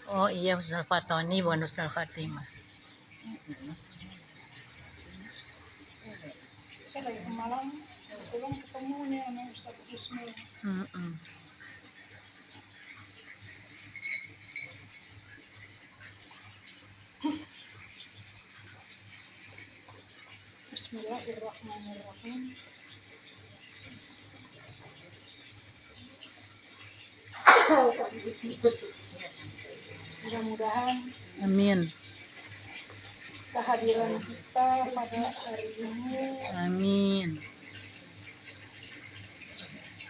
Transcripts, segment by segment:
Oh iya, Husnul Fatoni bukan Husnul Fatimah. Saya lagi ke Malang, kebetulan ketemu nih sama Ustadz Husnul. Mm-mm. Bismillahirrahmanirrahim. Mudah-mudahan Amin. kehadiran kita pada hari ini Amin.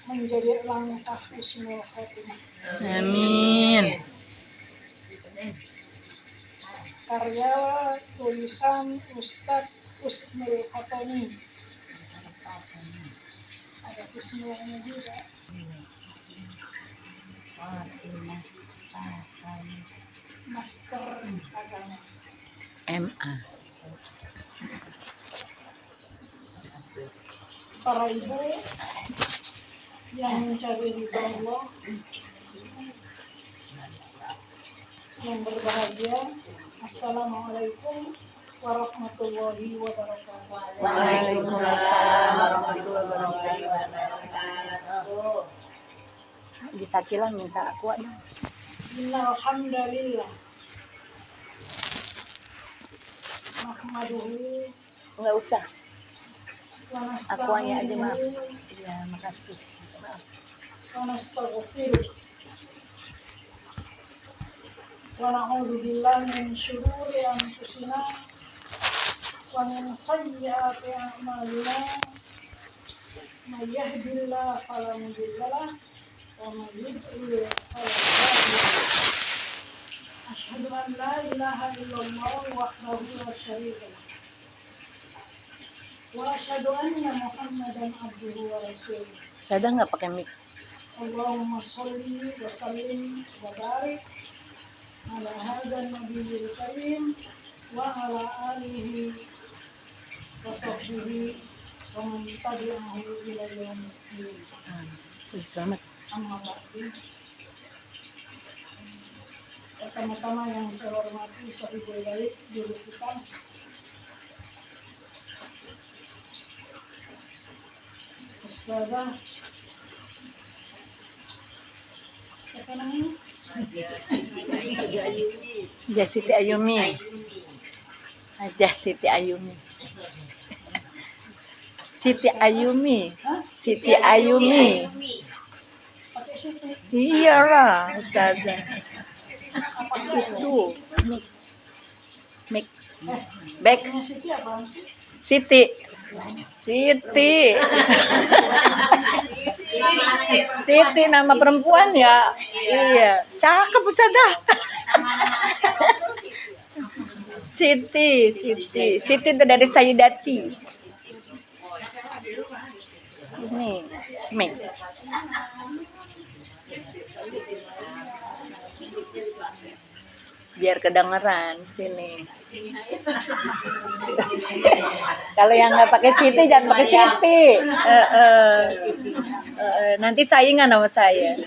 menjadi langkah husnul khotimah. Amin. Karya tulisan Ustadz Husnul Fatoni. Ada Husnulnya juga. Master agama. MA. Para ibu yang mencari ridha Allah, yang berbahagia. Assalamualaikum warahmatullahi wabarakatuh. Waalaikumsalam warahmatullahi wabarakatuh. Bisa Kila minta aku dong. Innal hamdalillah nahmaduhu Enggak usah. wa Akuannya aja, maaf. nasta'inuhu Iya, makasih. Maaf. wa nastaghfiruh wa na'udzu billahi min syururi anfusina wa min sayyiati a'malina. May yahdihillahu fala mudilla lahu wa may yudlil fala hadiya lahu. Asyhadu an la ilaha illallah wahdahu la syarika lahu wa asyhadu anna Muhammadan abduhu wa rasuluh. Sadar nggak pakai mic? Allahumma sholli wa sallim wa barik ala hadzal nabiyil karim wa ala alihi wa sahbihi wa man tabi'ahu ila yaumil qiyamah. Selamat. Amma ba'du. Pertama-tama yang saya hormati Sahibul Baik guru kita Ustazah apa namanya? Aja Siti Ayumi. Aja Siti Ayumi. Siti Ayumi. Hah? Siti Ayumi. Pakai Siti. Iyalah, Ustazah. Apa sih Itu. Mic. Back. punya Siti apaan sih? Siti. Siti. Siti nama perempuan ya. Iya. Cakep Ustazah. Siti. Siti itu dari Sayidati. Ini mic. Biar kedengeran sini. Kalau yang nggak pakai Siti jangan pakai Siti. Nanti saingan sama saya.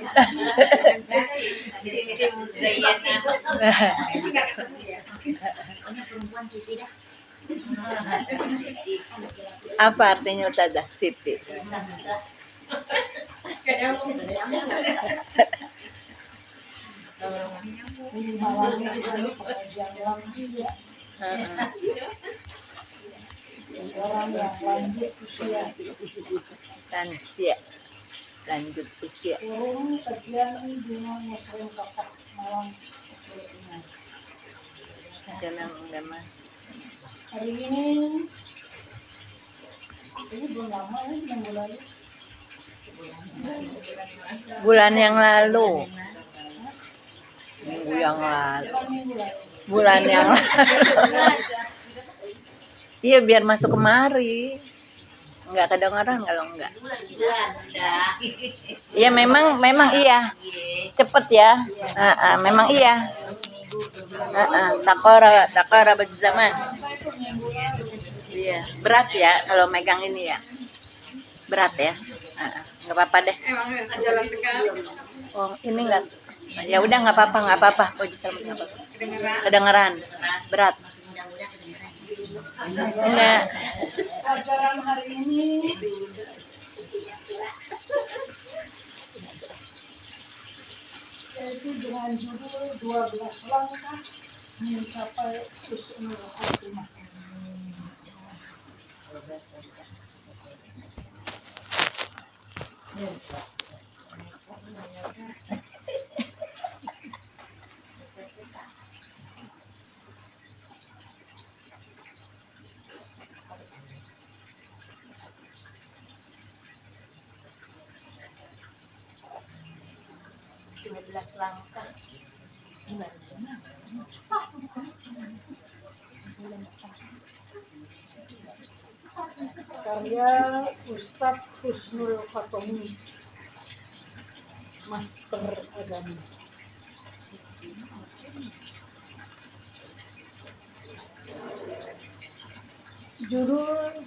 Apa artinya Ustazah Siti? Malamnya kita pengajian lansia. Orang yang lanjut usia. Lansia. Lanjut usia. Turun kajian dengan muslim kakak malam. Dalam enggak masuk. Hari ini belum lama ya, minggu lalu. Bulan yang lalu. Minggu yang lalu. Minggu lalu. Bulan yang lalu. Iya biar masuk kemari. Enggak kedengaran kalau enggak. Iya memang iya. Cepet ya. Memang iya. Takora baju zaman. Saya itu minggu lalu. Iya, berat ya kalau megang ini ya. Berat ya. Enggak apa-apa deh. Jalan sekali. Oh, ini enggak Ya udah nggak apa-apa. Puji selamat nggak apa-apa. Kedengeran. Berat. Enggak. Pelajaran hari ini yaitu dengan judul 12 langkah mencapai husnul khotimah. Langkah. Karya Ustadz Husnul Khotimah, Master Agama. Judul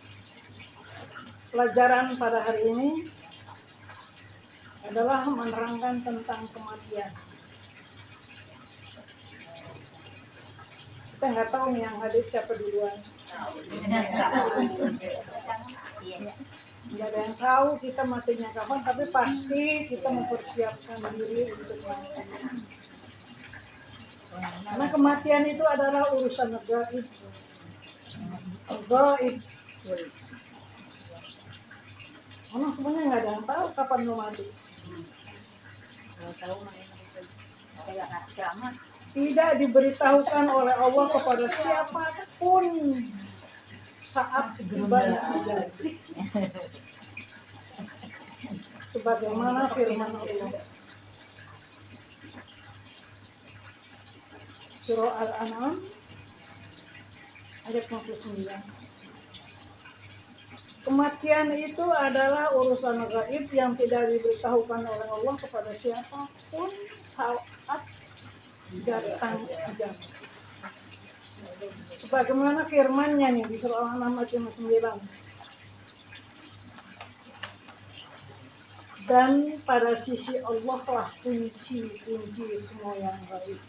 pelajaran pada hari ini adalah menerangkan tentang kematian. Kita nggak tahu nih yang hadir siapa duluan. Nggak ada yang tahu kita matinya kapan, tapi pasti kita mempersiapkan diri untuk mati. Karena kematian itu adalah urusan gaib. Gaib. Orang semuanya nggak ada yang tahu kapan mau mati. Tidak diberitahukan oleh Allah kepada siapapun saat tibanya ajal. Sebagaimana firman Allah Surah Al-An'am ayat 59. Kematian itu adalah urusan gaib yang tidak diberitahukan oleh Allah kepada siapapun saat datang ajal. Sebagaimana firman-Nya nih di surah Al-An'am ayat 59. Dan pada sisi Allah lah kunci-kunci semua yang gaib.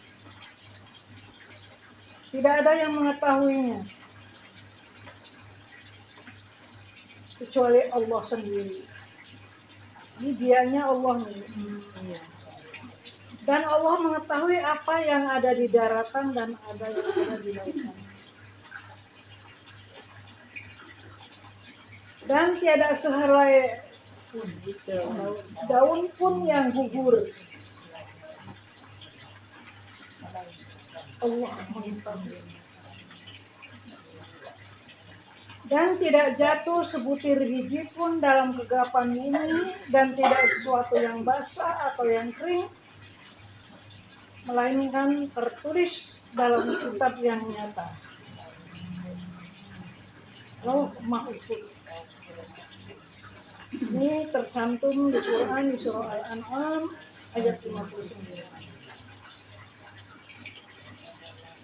Tidak ada yang mengetahuinya kecuali Allah sendiri. Ini dianya Allah nih. Dan Allah mengetahui apa yang ada di daratan dan ada yang ada di lautan. Dan tiada sehelai daun pun yang gugur. Allah mengetahui. Dan tidak jatuh sebutir biji pun dalam kegelapan ini, dan tidak sesuatu yang basah atau yang kering, melainkan tertulis dalam kitab yang nyata. Lauh Mahfuz. Ini tercantum di Quran di surah Al-An'am ayat 59.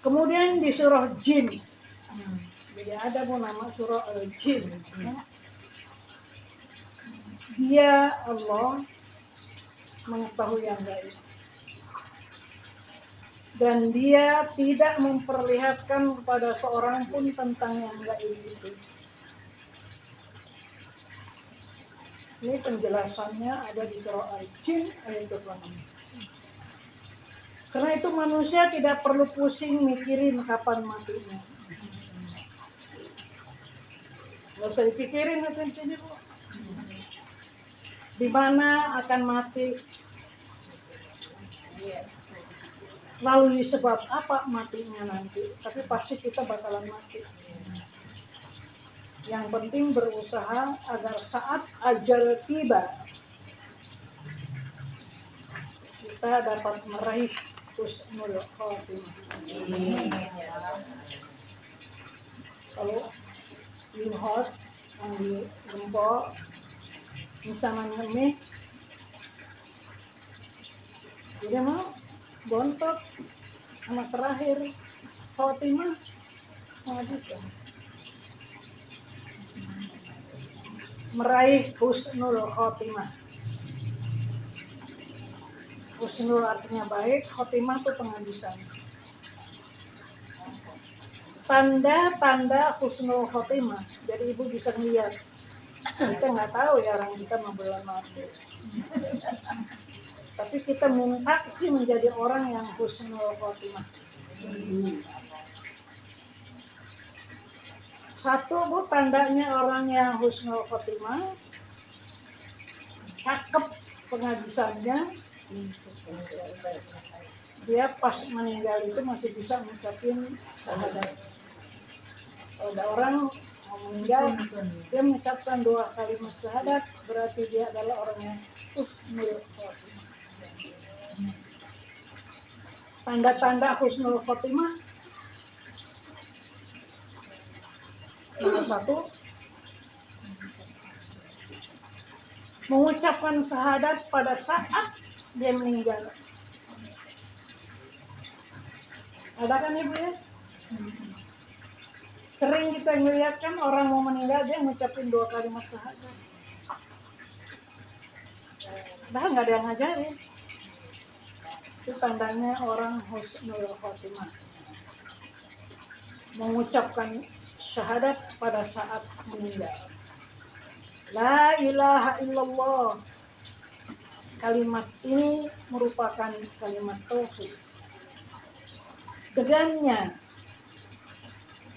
Kemudian di surah Jin. Jadi ada pun nama surah Al-Jin. Dia Allah mengetahui yang gaib. Dan dia tidak memperlihatkan kepada seorang pun tentang yang gaib itu. Ini penjelasannya ada di surah Al-Jin ayat 26. Karena itu manusia tidak perlu pusing mikirin kapan matinya. Nggak usah dipikirin itu sini, Bu. Di mana akan mati? Lalu sebab apa matinya nanti? Tapi pasti kita bakalan mati. Yang penting berusaha agar saat ajal tiba kita dapat meraih husnul khotimah. Kalau lihat yang di gempol misalnya ngemih, dia mau bontot sama terakhir khotimah nggak bisa. Meraih husnul khotimah. Husnul artinya baik, khotimah itu penghabisan. Tanda-tanda husnul khotimah. Jadi ibu bisa melihat. Kita nggak tahu ya orang kita mau belum mati. Tapi kita minta sih menjadi orang yang husnul khotimah. Satu bu, tandanya orang yang husnul khotimah, cakep penghabisannya, dia pas meninggal itu masih bisa mengucapin syahadat. Kalau ada orang mau meninggal, dia mengucapkan 2 kalimat syahadat, berarti dia adalah orang yang husnul khotimah. Tanda-tanda husnul khotimah, nomor 1, mengucapkan syahadat pada saat dia meninggal. Ada kan ibu ya? Sering kita melihat kan orang mau meninggal dia ngucapin 2 kalimat syahadat. Padahal nggak ada yang ngajarin. Itu tandanya orang husnul khotimah. Mengucapkan syahadat pada saat meninggal. La ilaha illallah. Kalimat ini merupakan kalimat tauhid.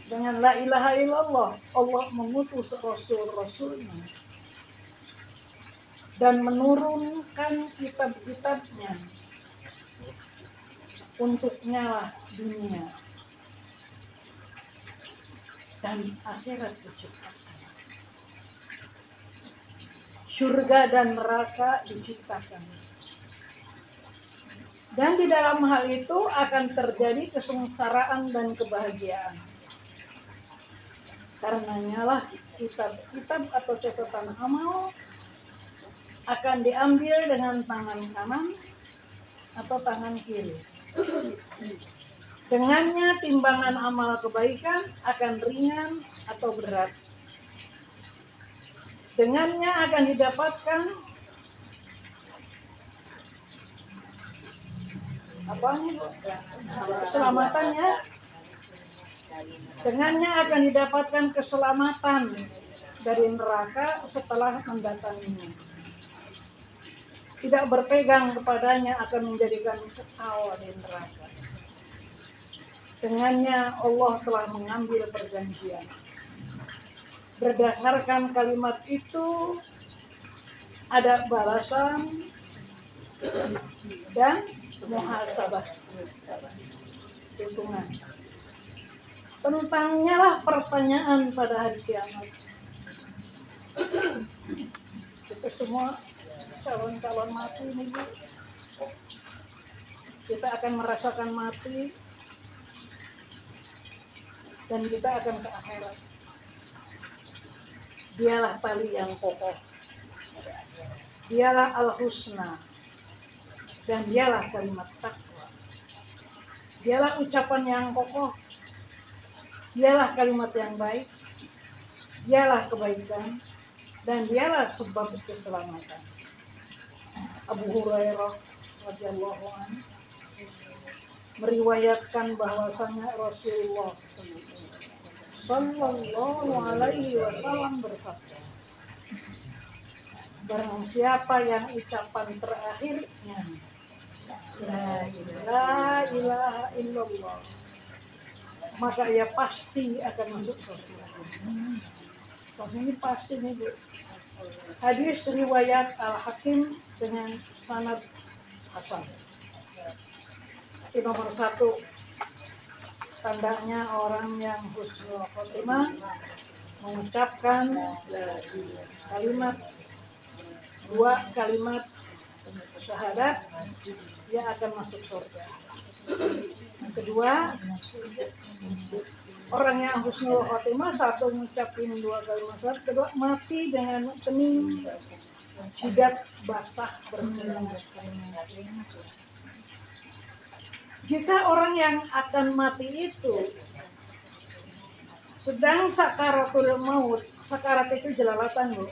Dengan la ilaha illallah, Allah mengutus rasul-rasulnya dan menurunkan kitab-kitabnya untuk nyala dunia dan akhirat diciptakan. Surga dan neraka diciptakan. Dan di dalam hal itu akan terjadi kesengsaraan dan kebahagiaan. Karenanya lah kitab-kitab atau catatan amal akan diambil dengan tangan kanan atau tangan kiri. Dengannya timbangan amal kebaikan akan ringan atau berat. Dengannya akan didapatkan keselamatannya. Dengannya akan didapatkan keselamatan dari neraka setelah mendatanginya. Tidak berpegang kepadanya akan menjadikan kekal di neraka. Dengannya Allah telah mengambil perjanjian. Berdasarkan kalimat itu ada balasan dan muhasabah, hitungan. Tentangnya lah pertanyaan pada hari kiamat. Kita semua calon-calon mati nih Bu. Kita akan merasakan mati dan kita akan ke akhirat. Dialah tali yang kokoh. Dialah al-husna. Dan dialah kalimat takwa. Dialah ucapan yang kokoh. Dialah kalimat yang baik. Dialah kebaikan. Dan dialah sebab keselamatan. Abu Hurairah radhiyallahu anhu meriwayatkan bahwasanya Rasulullah Sallallahu alaihi wasallam bersabda, barang siapa yang ucapan terakhirnya La ilaha illallah, maka ia pasti akan masuk surga. Ini pasti nih Bu. Hadis riwayat Al-Hakim dengan sanad hasan. Nomor 1, tandanya orang yang husnul khotimah mengucapkan kalimat 2 kalimat syahadat, dia akan masuk surga. Yang kedua, orang yang husnul khotimah 1 mengucapkan 2 kalimat syahadat, kedua mati dengan kening jidat basah berkeringat. Jika orang yang akan mati itu sedang sakaratul maut, sakarat itu jelalatan Bu.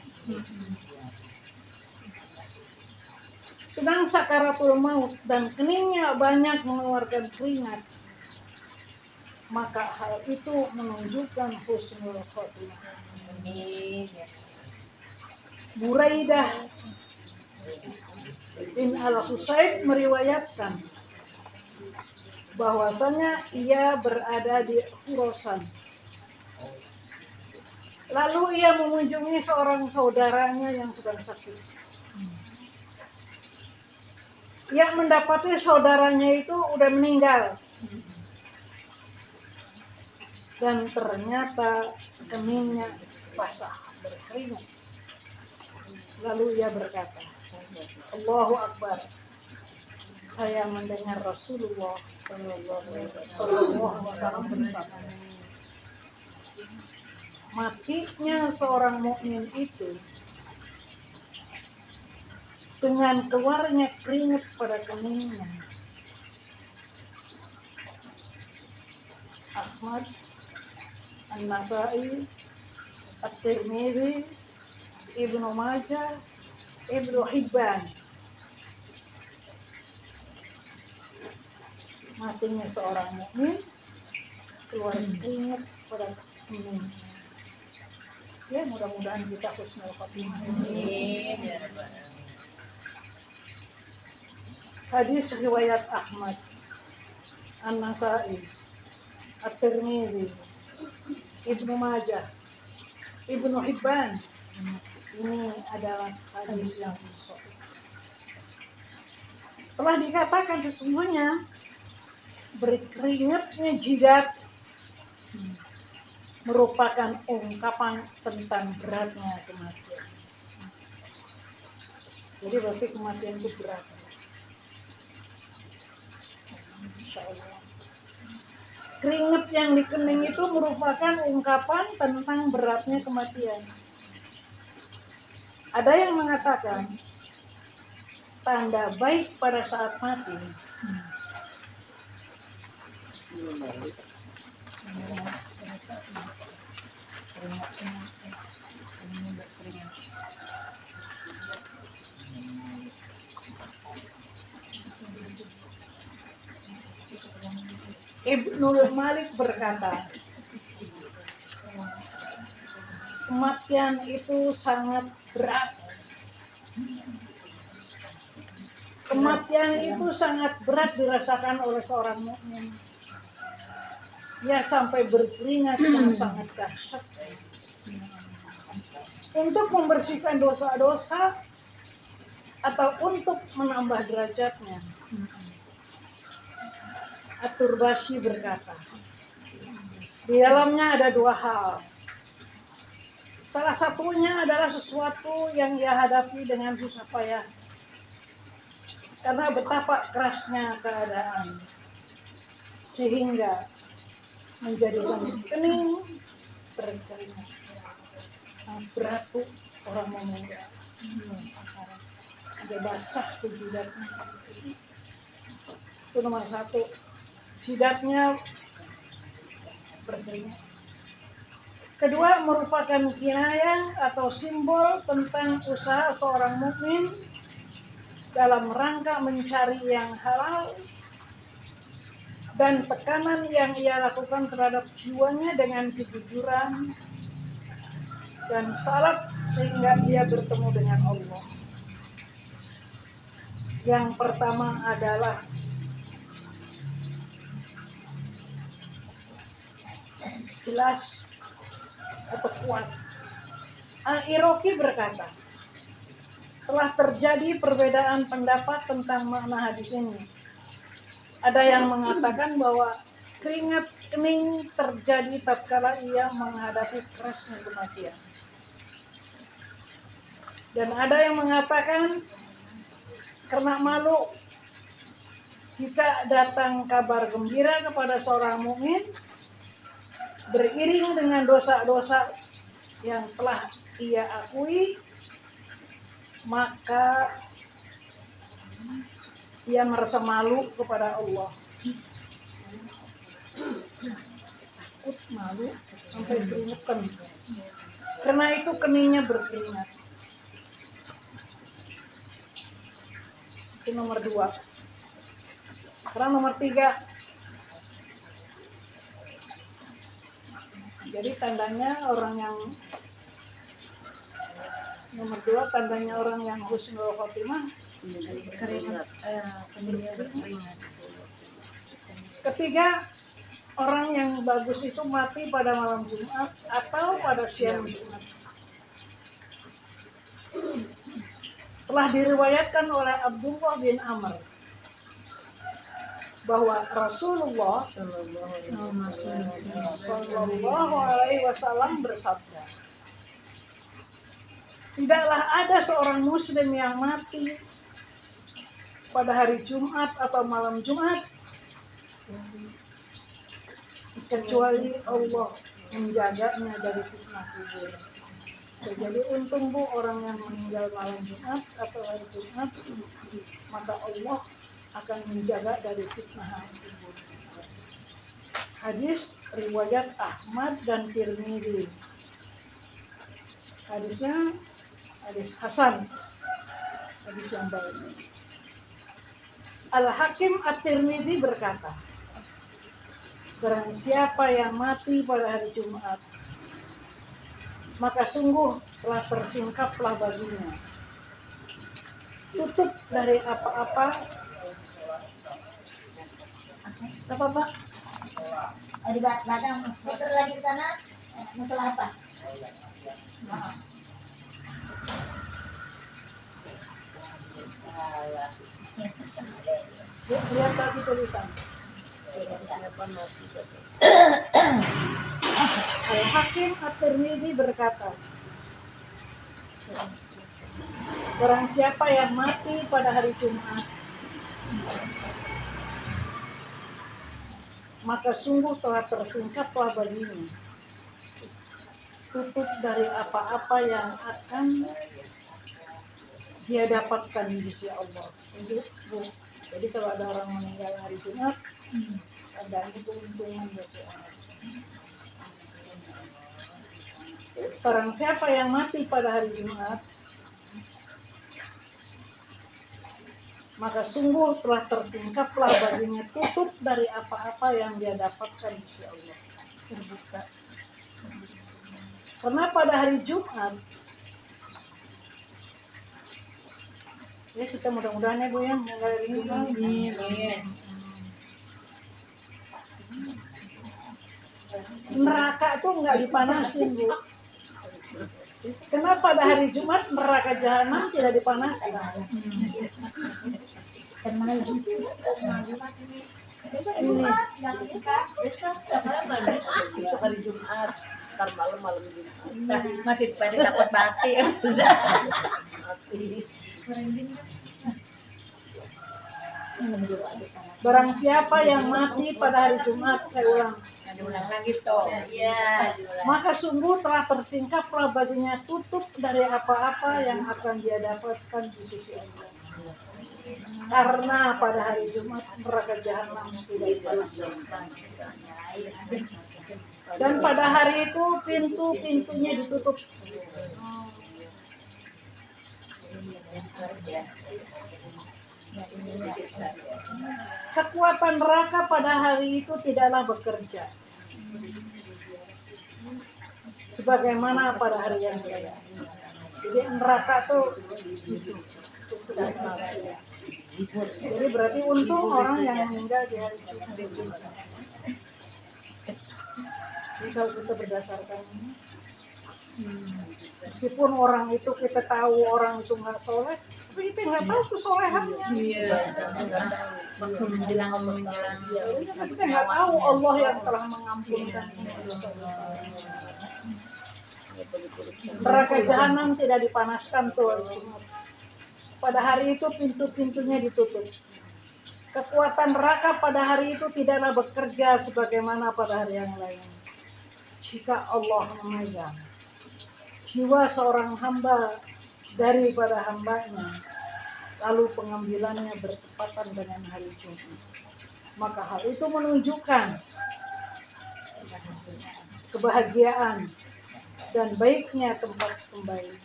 sedang sakaratul maut dan keningnya banyak mengeluarkan keringat, maka hal itu menunjukkan husnul khotimah. Buraidah bin al-Husayb meriwayatkan bahwasanya ia berada di Khurasan. Lalu ia mengunjungi seorang saudaranya yang sedang sakit. Ia mendapati saudaranya itu udah meninggal. Dan ternyata keningnya basah berkeringat. Lalu ia berkata, Allahu Akbar. Saya mendengar Rasulullah Sallallahu Alaihi Wasallam bersabda, matinya seorang mukmin itu dengan keluarnya keringat pada keningnya. Ahmad, An-Nasai, At-Tirmidzi, Ibnu Majah, Ibnu Hibban. Matinya seorang mukmin keluar keringat pada keningnya. Ya, mudah-mudahan kita husnul khotimah. Hadis riwayat Ahmad, An-Nasai, At-Tirmidzi, Ibnu Majah, Ibnu Hibban. Ini adalah hadis yang sahih. Telah dikatakan sesungguhnya berkeringatnya jidat merupakan ungkapan tentang beratnya kematian. Jadi berarti kematian itu berat. Insyaallah. Keringat yang di kening itu merupakan ungkapan tentang beratnya kematian. Ada yang mengatakan tanda baik pada saat mati. Ibnu Malik berkata, kematian itu sangat berat. Kematian itu sangat berat dirasakan oleh seorang mukmin. Ia sampai berkeringat yang sangat dahsyat. Untuk membersihkan dosa-dosa atau untuk menambah derajatnya. At-Turbasyi berkata, di dalamnya ada dua hal. Salah satunya adalah sesuatu yang ia hadapi dengan susah payah. Karena betapa kerasnya keadaan. Sehingga menjadikan kening berkeringat. Berat tuh orang meninggal. Ada basah tuh jidatnya. Itu nomor satu. Jidatnya berkeringat. Kedua, merupakan kinayah atau simbol tentang usaha seorang mukmin dalam rangka mencari yang halal dan tekanan yang ia lakukan terhadap jiwanya dengan kejujuran dan salat sehingga ia bertemu dengan Allah. Yang pertama adalah jelas atau kuat. Al-Iraqi berkata, telah terjadi perbedaan pendapat tentang makna hadis ini. Ada yang mengatakan bahwa keringat kening terjadi tatkala ia menghadapi kerasnya kematian. Dan ada yang mengatakan karena malu jika datang kabar gembira kepada seorang mukmin beriring dengan dosa-dosa yang telah ia akui, maka ia merasa malu kepada Allah. Takut, malu, sampai keringetan. Karena itu keningnya berkeringat. Itu nomor 2. Sekarang nomor 3. Jadi tandanya orang yang nomor 2, tandanya orang yang husnul khotimah Keringat. Ketiga, orang yang bagus itu mati pada malam Jumat atau pada siang Jumat. Telah diriwayatkan oleh Abdullah bin Amr bahwa Rasulullah Shallallahu Alaihi Wasallam bersabda, tidaklah ada seorang Muslim yang mati pada hari Jumat atau malam Jumat kecuali Allah menjaganya dari fitnah kubur. Jadi untung Bu orang yang meninggal malam Jumat atau hari Jumat, maka Allah akan menjaga dari fitnah kubur. Hadis riwayat Ahmad dan Tirmidzi. Hadisnya hadis Hasan, hadis yang baik. Al-Hakim At-Tirmidzi berkata, barang siapa yang mati pada hari Jumat, maka sungguh telah tersingkaplah baginya tutup dari apa-apa. Apa Pak? Di belakang motor lagi ke sana. Masalah apa? Lihat tadi tulisan. Al-Hakim At-Tirmidzi berkata, barang siapa yang mati pada hari Jumat, maka sungguh telah tersingkaplah baginya tutup dari apa-apa yang akan dia dapatkan di sisi Allah. Jadi kalau ada orang meninggal hari Jumat, ada keuntungan bagi orang. Barang siapa yang mati pada hari Jumat, maka sungguh telah tersingkaplah baginya tutup dari apa-apa yang dia dapatkan di sisi Allah. Terbuka. Karena pada hari Jumat, ya kita mudah-mudahan ya Bu ya meninggal hari Jumat. Neraka tuh nggak dipanasin Bu. Kenapa pada hari Jumat neraka jahanam tidak dipanasin? Besok hari Jumat, ntar malam Jumat. Masih pada dapat bati ya. Barang siapa yang mati pada hari Jumat, saya ulang, Diulang lagi toh. Iya. maka sungguh telah tersingkaplah baginya tutup dari apa-apa yang akan dia dapatkan di sisi Allah. Karena pada hari Jumat neraka jahanam tidak dipanaskan. Dan pada hari itu pintu-pintunya ditutup. Kekuatan neraka pada hari itu tidaklah bekerja sebagaimana pada hari yang lain. Jadi neraka tuh jadi berarti untung orang yang meninggal di hari Jumat. Jadi kalau kita berdasarkan ini, meskipun orang itu kita tahu orang itu nggak soleh, tapi kita nggak tahu kesolehannya. Waktu menjelang dia. Kita nggak tahu Allah yang telah mengampunkan. Neraka jahanam tidak dipanaskan tuh hari Jumat. Pada hari itu pintu-pintunya ditutup. Kekuatan neraka pada hari itu tidaklah bekerja sebagaimana pada hari yang lain. Jika Allah memegang jiwa seorang hamba daripada hambanya, lalu pengambilannya bertepatan dengan hari Jumat, maka hal itu menunjukkan kebahagiaan dan baiknya tempat kembali.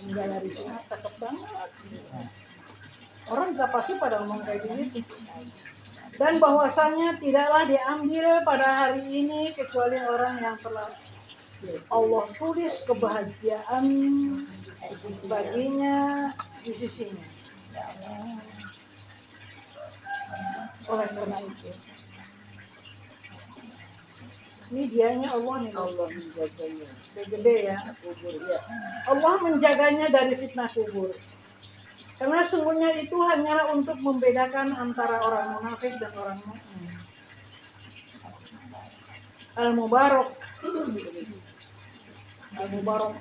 Meninggal hari Jumat cakep banget. Orang juga pasti pada ngomong kayak gini. Dan bahwasannya tidaklah diambil pada hari ini kecuali orang yang telah Allah tulis kebahagiaan baginya di sisinya. Oleh karena itu, ini dianya Allah nih, Allah menjaganya. gede ya. Kubur ya. Allah menjaganya dari fitnah kubur. Karena sungguhnya itu hanyalah untuk membedakan antara orang munafik dan orang mukmin. Al-Mubarak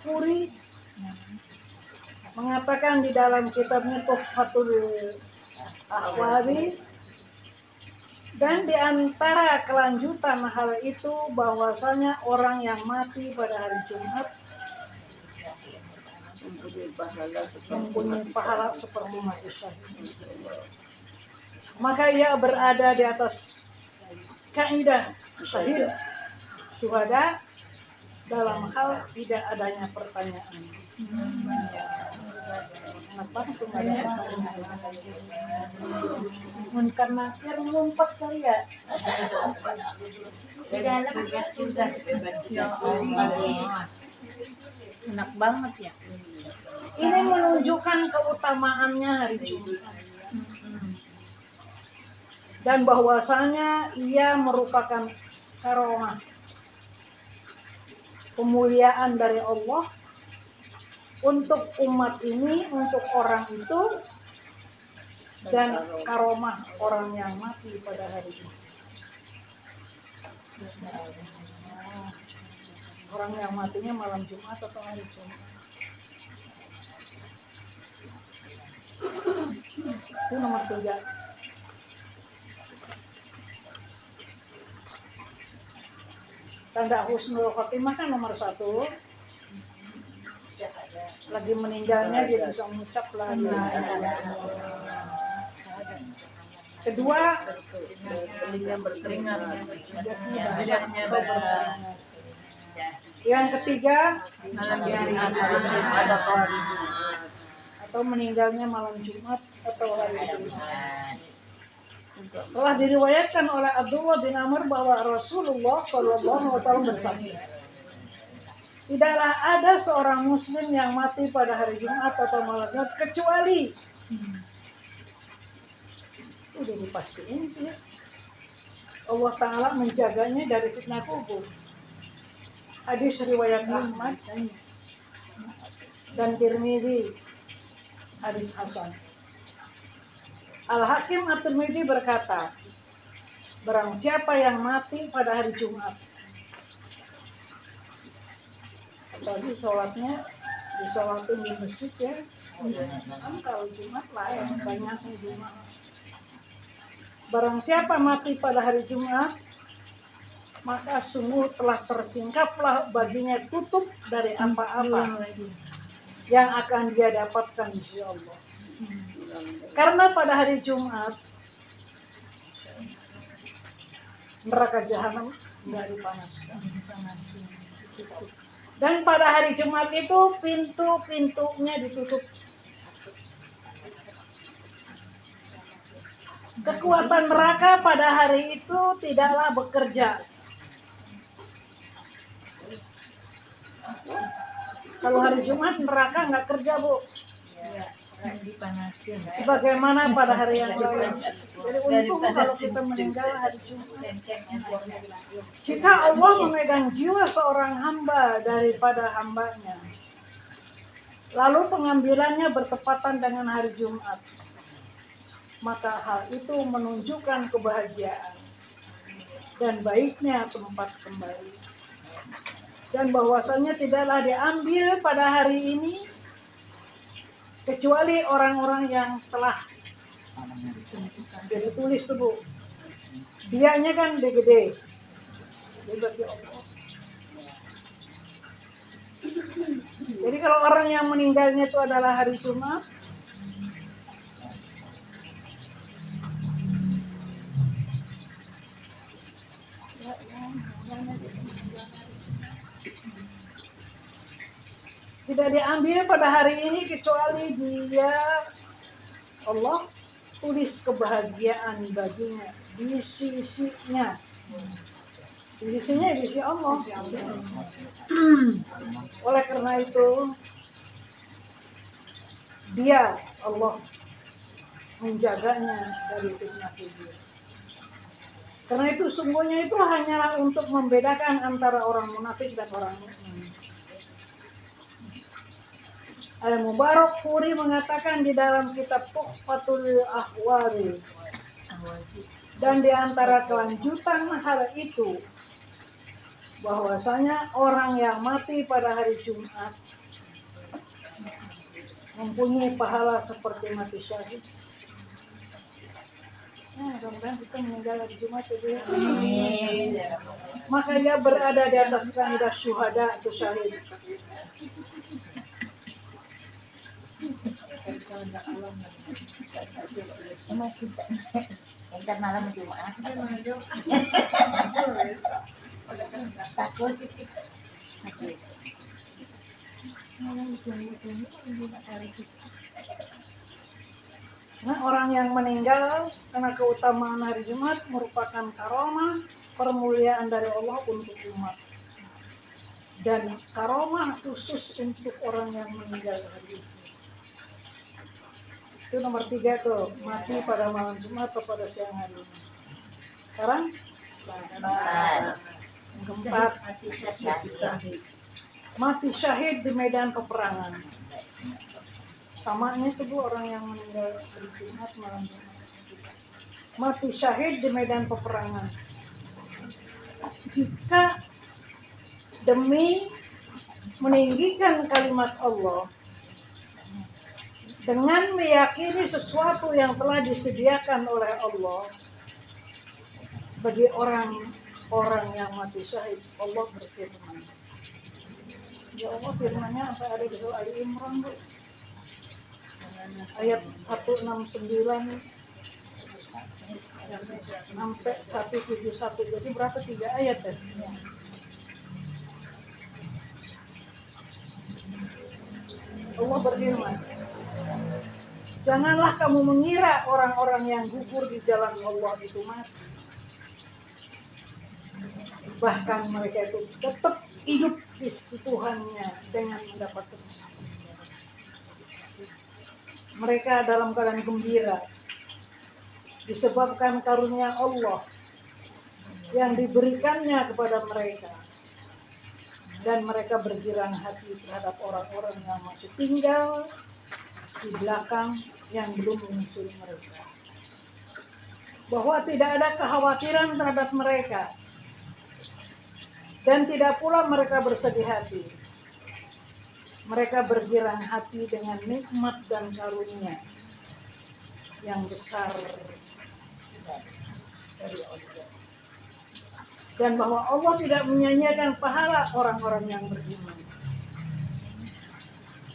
Puri mengatakan di dalam kitabnya Tuhfatul Ahwazi, dan di antara kelanjutan hal itu bahwasanya orang yang mati pada hari Jumat mempunyai pahala seperti mati syahid. Maka ia berada di atas kaidah syahid syuhada dalam hal tidak adanya pertanyaan. Kenapa itu nggak ada pertanyaan? Karena ngumpet kali ya. Di dalam tugas. Enak banget ya. Ini menunjukkan keutamaannya hari Jumat. Dan bahwasanya ia merupakan karomah, kemuliaan dari Allah untuk umat ini, untuk orang itu, dan karomah orang yang mati pada hari ini. Orang yang matinya malam Jumat atau hari Jumat. Itu nomor 3. Tanda husnul khotimah kan nomor 1. Lagi meninggalnya dia bisa mengucap la ilaha illallah. Kedua, Telinga berkeringat. Lidahnya basah. yang ketiga, Malam Jumat. Ada kaum atau meninggalnya malam Jumat atau hari Jumat. Telah diriwayatkan oleh Abdullah bin Amr bahwa Rasulullah SAW bersabda, tidaklah ada seorang muslim yang mati pada hari Jumat atau malam Jumat kecuali udah dipastiin sih Allah Ta'ala menjaganya dari fitnah kubur. Hadis riwayat Ahmad dan Tirmidzi, hadis hasan. Al-Hakim At-Tirmidzi berkata, barang siapa yang mati pada hari Jumat, tadi sholatnya disolatin di masjid ya, kan kalau Jumat lain banyaknya Jumat. Barang siapa mati pada hari Jumat, maka sungguh telah tersingkaplah baginya tutup dari apa-apa yang akan dia dapatkan insya Allah. Karena pada hari Jumat neraka jahanam tidak dipanaskan. Dan pada hari Jumat itu pintu-pintunya ditutup. Kekuatan neraka pada hari itu tidaklah bekerja. Kalau hari Jumat neraka nggak kerja, Bu. Dipanasin. Sebagaimana pada hari yang lain. Jadi untung kalau kita meninggal hari Jumat. Jika Allah memegang jiwa seorang hamba daripada hambanya, lalu pengambilannya bertepatan dengan hari Jumat, maka hal itu menunjukkan kebahagiaan dan baiknya tempat kembali. Dan bahwasannya tidaklah diambil pada hari ini kecuali orang-orang yang telah jadi tulis tuh, Bu. Dianya kan gede. Dia bagi Allah. Jadi kalau orang yang meninggalnya itu adalah hari Jumat, tidak diambil pada hari ini kecuali dia Allah tertulis kebahagiaan baginya di sisinya. Di sisinya di sisi Allah. Oleh karena itu dia Allah menjaganya dari fitnah kubur. Karena itu sungguhnya itu hanyalah untuk membedakan antara orang munafik dan orang mukmin. Al-Mubarak Furi mengatakan di dalam kitab Tuhfatul Ahwari, dan di antara kelanjutan hal itu bahwasanya orang yang mati pada hari Jumat mempunyai pahala seperti mati syahid. Mudah-mudahan kita meninggal hari Jumat ya. Maka ia berada di atas kanidah syuhada atau syahid. Ntar malam Jumat. Takut. Nah, orang yang meninggal karena keutamaan hari Jumat merupakan karomah permuliaan dari Allah untuk umat. Dan karomah khusus untuk orang yang meninggal hari itu. Itu nomor 3 tuh, mati pada malam Jumat atau pada siang hari. Sekarang yang keempat, mati syahid di medan peperangan. Samanya itu orang yang meninggal hari Jumat malam Jumat. Mati syahid di medan peperangan. Jika demi meninggikan kalimat Allah dengan meyakini sesuatu yang telah disediakan oleh Allah bagi orang-orang yang mati syahid, Allah berfirman. Ya Allah firman-Nya apa ada di surah Ali Imran, Bu? Ayat 169 sampai 171. Jadi berapa 3 ayat ya? Allah berfirman, janganlah kamu mengira orang-orang yang gugur di jalan Allah itu mati. Bahkan mereka itu tetap hidup di sisi Tuhannya dengan mendapat kesenangan. Mereka dalam keadaan gembira disebabkan karunia Allah yang diberikannya kepada mereka. Dan mereka bergirang hati terhadap orang-orang yang masih tinggal di belakang yang belum menyusul mereka. Bahwa tidak ada kekhawatiran terhadap mereka. Dan tidak pula mereka bersedih hati. Mereka bergirang hati dengan nikmat dan karunia yang besar dari Allah. Dan bahwa Allah tidak menyanyiakan pahala orang-orang yang beriman.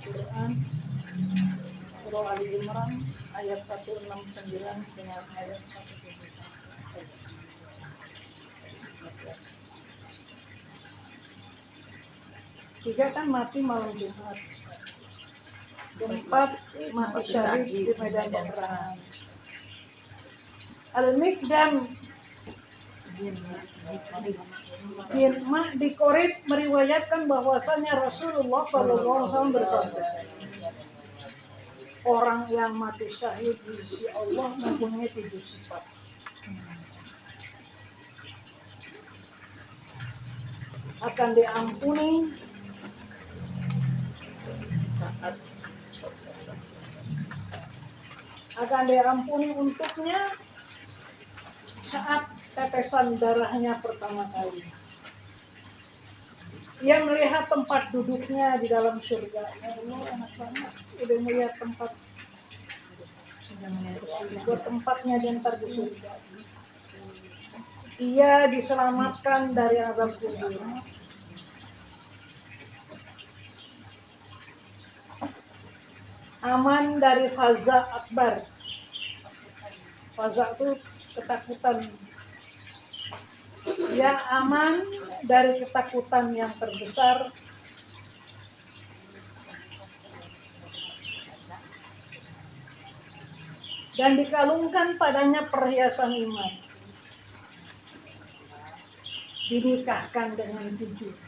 Quran Surah Ali Imran ayat 169 dengan ayat 171. Tiga kan mati malam Jumat. Keempat mati syahid di medan peperangan. Al-Mikdam bin Mahdi Qorib meriwayatkan bahwasanya Rasulullah SAW bersabda, orang yang mati syahid di sisi Allah mempunyai 7 sifat. Akan diampuni untuknya saat tetesan darahnya pertama kali. Ia melihat tempat duduknya di dalam surga. Ya Allah, enak banget. Udah melihat tempatnya di antar di surga. Ia diselamatkan dari azab kubur. Aman dari faza akbar. Faza itu ketakutan. Dia aman dari ketakutan yang terbesar. dan dikalungkan padanya perhiasan iman. Dinikahkan dengan 72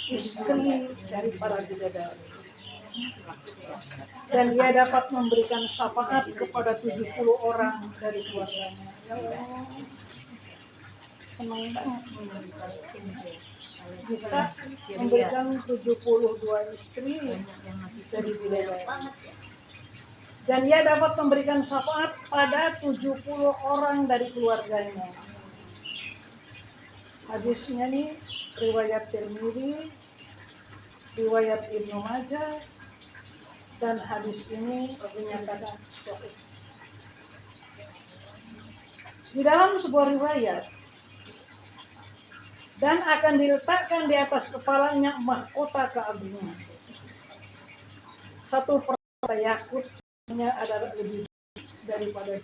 istri dari para bidadari. Dan dia dapat memberikan syafaat kepada 70 orang dari keluarganya. Ya Allah, senang banget bisa memberikan 72 istri dari bidadari. Dan dia dapat memberikan syafaat pada 70 orang dari keluarganya. Hadisnya nih riwayat Tirmidzi, riwayat Ibnu Majah, dan hadis ini dinyatakan sahih. Di dalam sebuah riwayat, dan akan diletakkan di atas kepalanya mahkota keagungan. Satu permata yakutnya adalah lebih daripada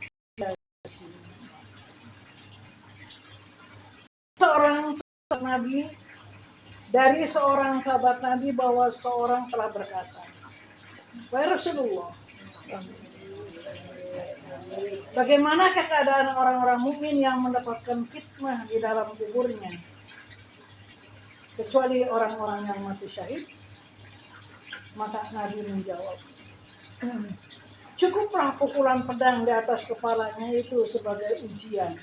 seorang sahabat Nabi, dari seorang sahabat Nabi bahwa seorang telah berkata, wahai Rasulullah, bagaimanakah keadaan orang-orang mukmin yang mendapatkan fitnah di dalam kuburnya, kecuali orang-orang yang mati syahid? Maka Nabi menjawab, cukuplah pukulan pedang di atas kepalanya itu sebagai ujian.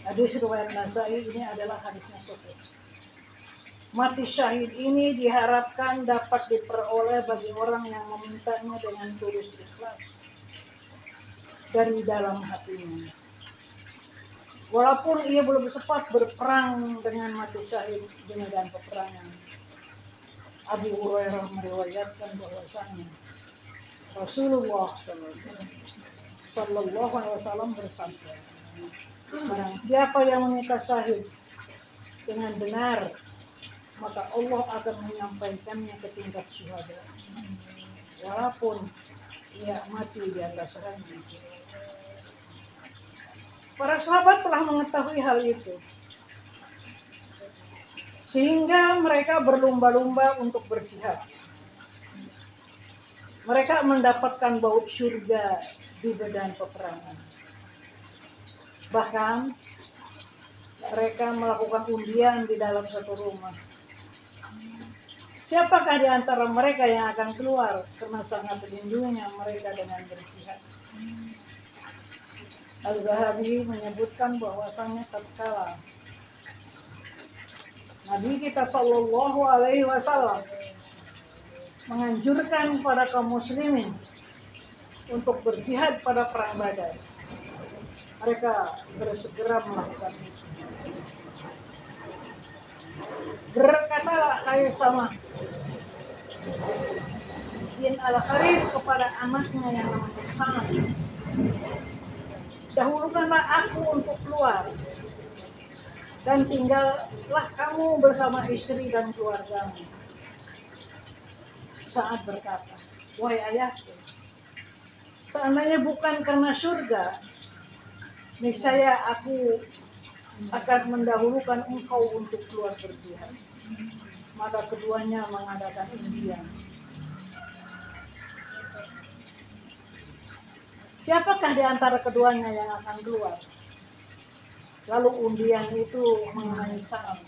Hadis riwayat Nasai ini adalah hadisnya sahih. Mati syahid ini diharapkan dapat diperoleh bagi orang yang memintanya dengan tulus ikhlas dari dalam hatinya. Walaupun ia belum sempat berperang dengan mati syahid di medan peperangan. Abu Hurairah meriwayatkan bahwasanya Rasulullah Sallallahu Alaihi Wasallam bersabda, barang siapa yang meminta syahid dengan benar, maka Allah akan menyampaikannya ke tingkat syuhada, walaupun ia mati di atas ranjang. Para sahabat telah mengetahui hal itu, sehingga mereka berlomba-lomba untuk berjihad. Mereka mendapatkan bau surga di medan peperangan. Bahkan mereka melakukan undian di dalam satu rumah. Siapakah di antara mereka yang akan keluar karena sangat rindunya mereka dengan berjihad? Al-Zahabi menyebutkan bahwasanya tatkala Nabi kita Shallallahu Alaihi Wasallam menganjurkan pada kaum muslimin untuk berjihad pada perang Badar, mereka bersegera melakukan itu. Berkatalah Khaisamah bin Al-Haris kepada anaknya yang namanya Sa'ad, dahulukanlah aku untuk keluar, dan tinggallah kamu bersama istri dan keluargamu. Sa'ad berkata, wahai ayahku, seandainya bukan karena surga, niscaya aku akan mendahulukan engkau untuk keluar berjihad. Maka keduanya mengadakan undian. Siapakah di antara keduanya yang akan keluar? Lalu undian itu mengenai Sa'ad.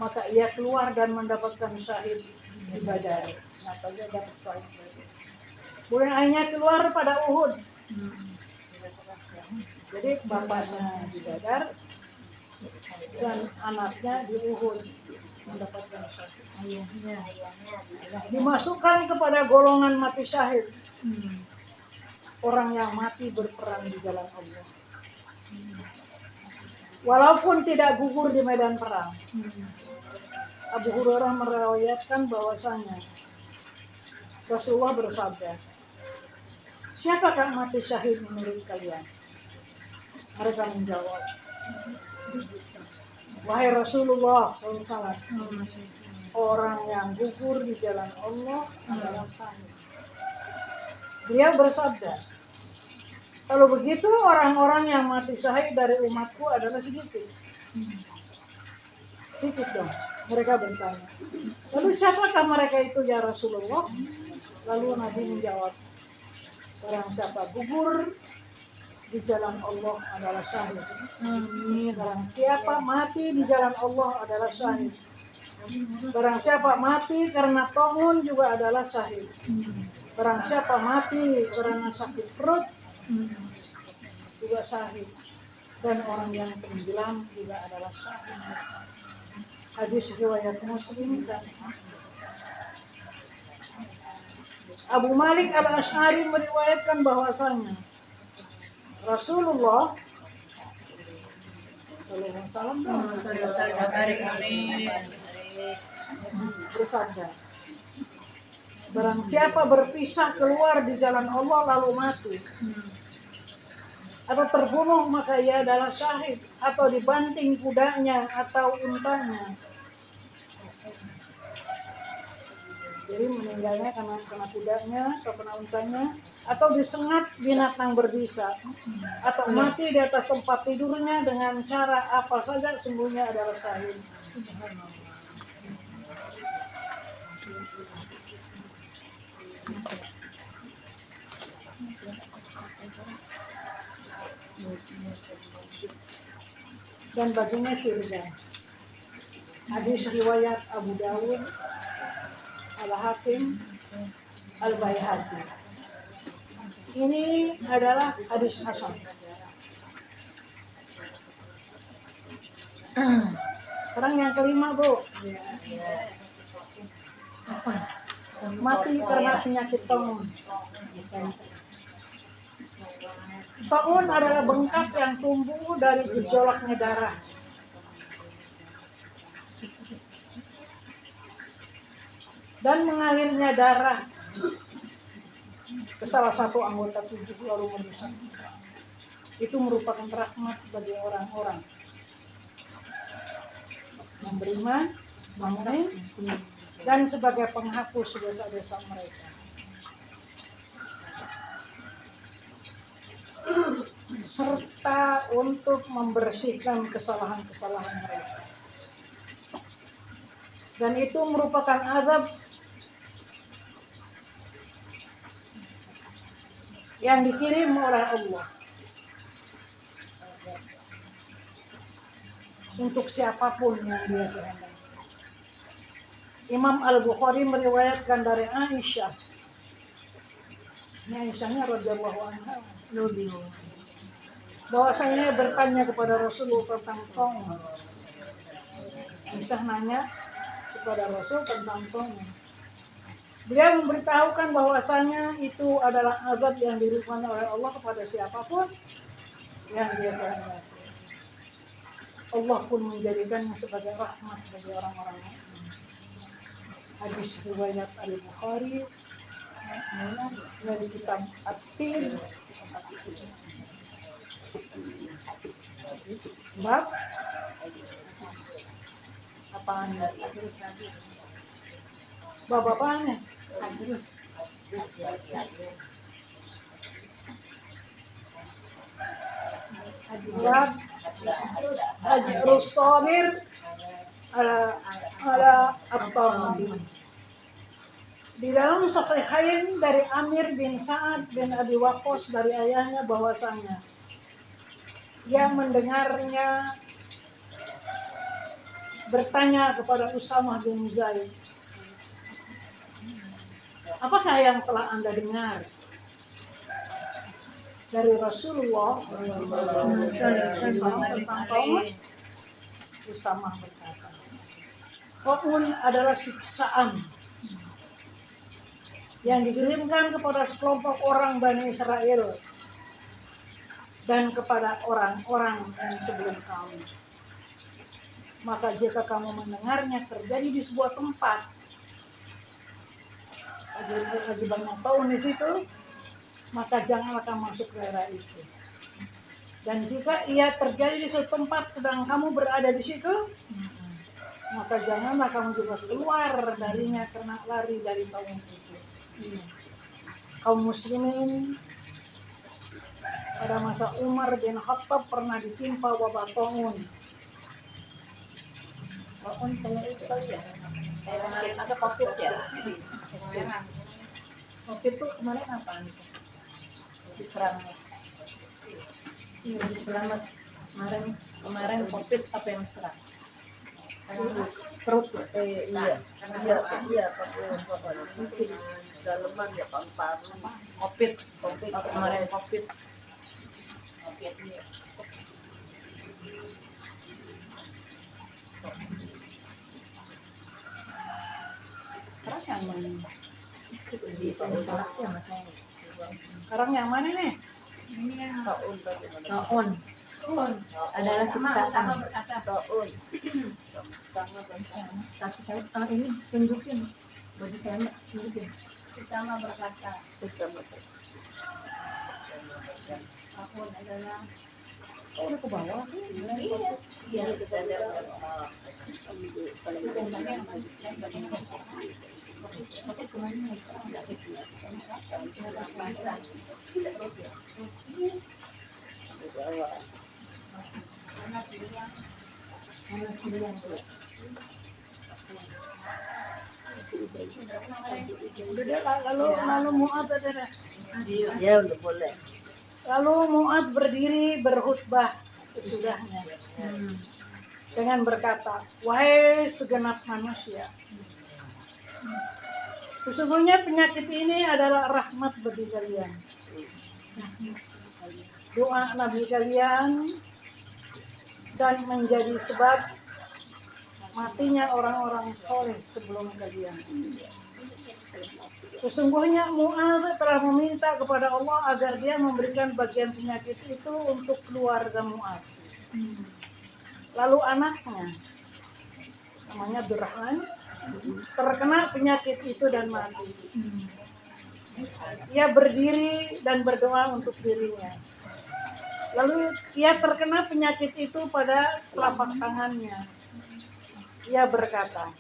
Maka ia keluar dan mendapatkan syahid di Badar. Nyatanya dapat syahid. Bulan lainnya keluar pada Uhud. Jadi bapaknya di Badar dan anaknya di Uhud mendapatkan syahid. Dimasukkan kepada golongan mati syahid. Orang yang mati berperang di jalan Allah. Walaupun tidak gugur di medan perang. Abu Hurairah meriwayatkan bahwasanya Rasulullah bersabda, siapakah mati syahid menurut kalian? Mereka menjawab, wahai Rasulullah SAW, orang yang gugur di jalan Allah adalah syahid. Dia bersabda, kalau begitu orang-orang yang mati syahid dari umatku adalah sedikit. Sedikit dong. Mereka bertanya, lalu siapakah mereka itu ya Rasulullah? Lalu Nabi menjawab, barang siapa gugur di jalan Allah adalah syahid. Barang siapa mati di jalan Allah adalah syahid. Barang siapa mati karena tomun juga adalah syahid. Barang siapa mati karena sakit perut juga syahid. Dan orang yang tenggelam juga adalah syahid. Hadis riwayat Muslim dan Abu Malik Al-Asy'ari meriwayatkan bahwasanya Rasulullah SAW bersabda, barang siapa berpisah keluar di jalan Allah lalu mati atau terbunuh maka ia adalah syahid, atau dibanting kudanya atau untanya. Jadi meninggalnya karena kudanya atau kena untanya, atau disengat binatang berbisa, atau mati di atas tempat tidurnya dengan cara apa saja, sungguhnya adalah syahid. Dan baginya surga. Hadis riwayat Abu Dawud, Al-Hakim, Al-Baihaqi. Ini adalah hadis hasan. Sekarang yang kelima, Bu. Mati karena penyakit tomun. Tomun adalah bengkak yang tumbuh dari gejolaknya darah. Dan mengalirnya darah ke salah satu anggota tubuh lalu merusak. Itu merupakan rahmat bagi orang-orang yang beriman, mukmin, dan sebagai penghapus dosa-dosa mereka. Serta untuk membersihkan kesalahan-kesalahan mereka. Dan itu merupakan azab yang dikirim oleh Allah untuk siapapun yang dia kehendaki. Imam Al-Bukhari meriwayatkan dari Aisyah. Ini Aisyahnya radhiyallahu anha, bahwasanya bertanya kepada Rasulullah tentang tomun. Aisyah nanya kepada Rasul tentang tomun. Beliau memberitahukan bahwasanya itu adalah azab yang diberikan oleh Allah kepada siapapun yang dia kehendaki. Allah pun menjadikannya sebagai rahmat bagi orang-orang mukmin. Hadis riwayat Al-Bukhari dari kitab At-Tir bab apaan? Bab apaan? Bab Ajrus Sabir ala at-Tirmidzi. Di dalam Sahihain dari Amir bin Sa'ad bin Abi Waqqas dari ayahnya bahwasanya dia mendengarnya bertanya kepada Usamah bin Zaid, apakah yang telah Anda dengar dari Rasulullah tentang tomun? Usamah berkata, tomun adalah siksaan yang dikirimkan kepada sekelompok orang Bani Israel dan kepada orang-orang yang sebelum kamu. Maka jika kamu mendengarnya terjadi di sebuah tempat, lagi banyak tahun di situ, maka janganlah kamu masuk ke daerah itu. Dan jika ia terjadi di suatu tempat sedang kamu berada di situ, maka janganlah kamu juga keluar darinya karena lari dari tahun itu. Kaum muslimin pada masa Umar bin Khattab pernah ditimpa wabah tomun. Walaupun kayak itu kali ya. Kayak mungkin ada COVID ya. COVID tuh kemarin apaan itu? Diserangnya. Iya, diselamat. Kemarin COVID apa yang serang? Perut ya? Iya. Iya, paru-paru. Daleman ya, paru-paru. COVID kemarin COVID. Sekarang yang mana? Instalasi sama saya. Sekarang yang mana nih? Ini yang Taun bagaimana? Naon. Adalah siksaan. Taun. Sangat Kasih tahu ini tunjukin baju saya tunjukin. pertama berkata, bersama. aku adalah Oh, udah ke bawah. iya Udah deh, lalu Mu'ad ada. Ya udah boleh. Lalu Mu'ad berdiri berkhutbah sesudahnya dengan berkata, wahai segenap manusia, sesungguhnya penyakit ini adalah rahmat bagi kalian. Doa Nabi kalian dan menjadi sebab matinya orang-orang soleh sebelum kalian. Sesungguhnya Mu'adz telah meminta kepada Allah agar dia memberikan bagian penyakit itu untuk keluarga Mu'adz. Lalu anaknya, namanya Abdurrahman, terkena penyakit itu dan mati. Ia berdiri dan berdoa untuk dirinya. Lalu ia terkena penyakit itu pada telapak tangannya. Ia berkata,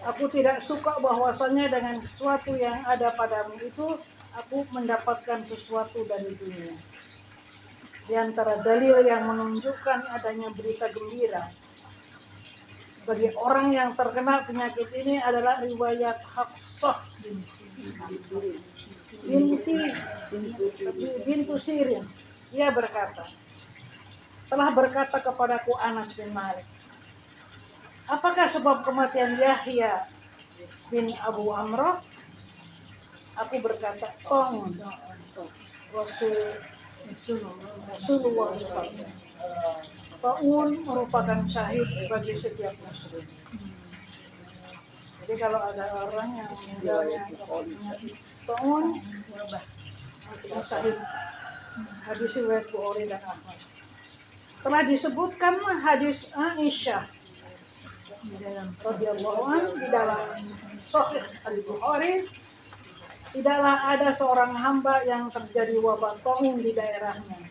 aku tidak suka bahwasanya dengan sesuatu yang ada padamu itu aku mendapatkan sesuatu dari dunia. Di antara dalil yang menunjukkan adanya berita gembira bagi orang yang terkena penyakit ini adalah riwayat Hafsah bintu Sirin. Ia berkata, telah berkata kepadaku Anas bin Malik, apakah sebab kematian Yahya bin Abu Amrah? Aku berkata, Rasulullah SAW. Ta'un merupakan syahid bagi setiap muslim. Jadi kalau ada orang yang meninggalnya penyakit ta'un, artinya syahid. Hadis riwayat Bukhari dan Ahmad. Telah disebutkan hadis Aisyah radhiyallahu anha di dalam Sahih Al-Bukhari, tidaklah ada seorang hamba yang terjadi wabah taun di daerahnya,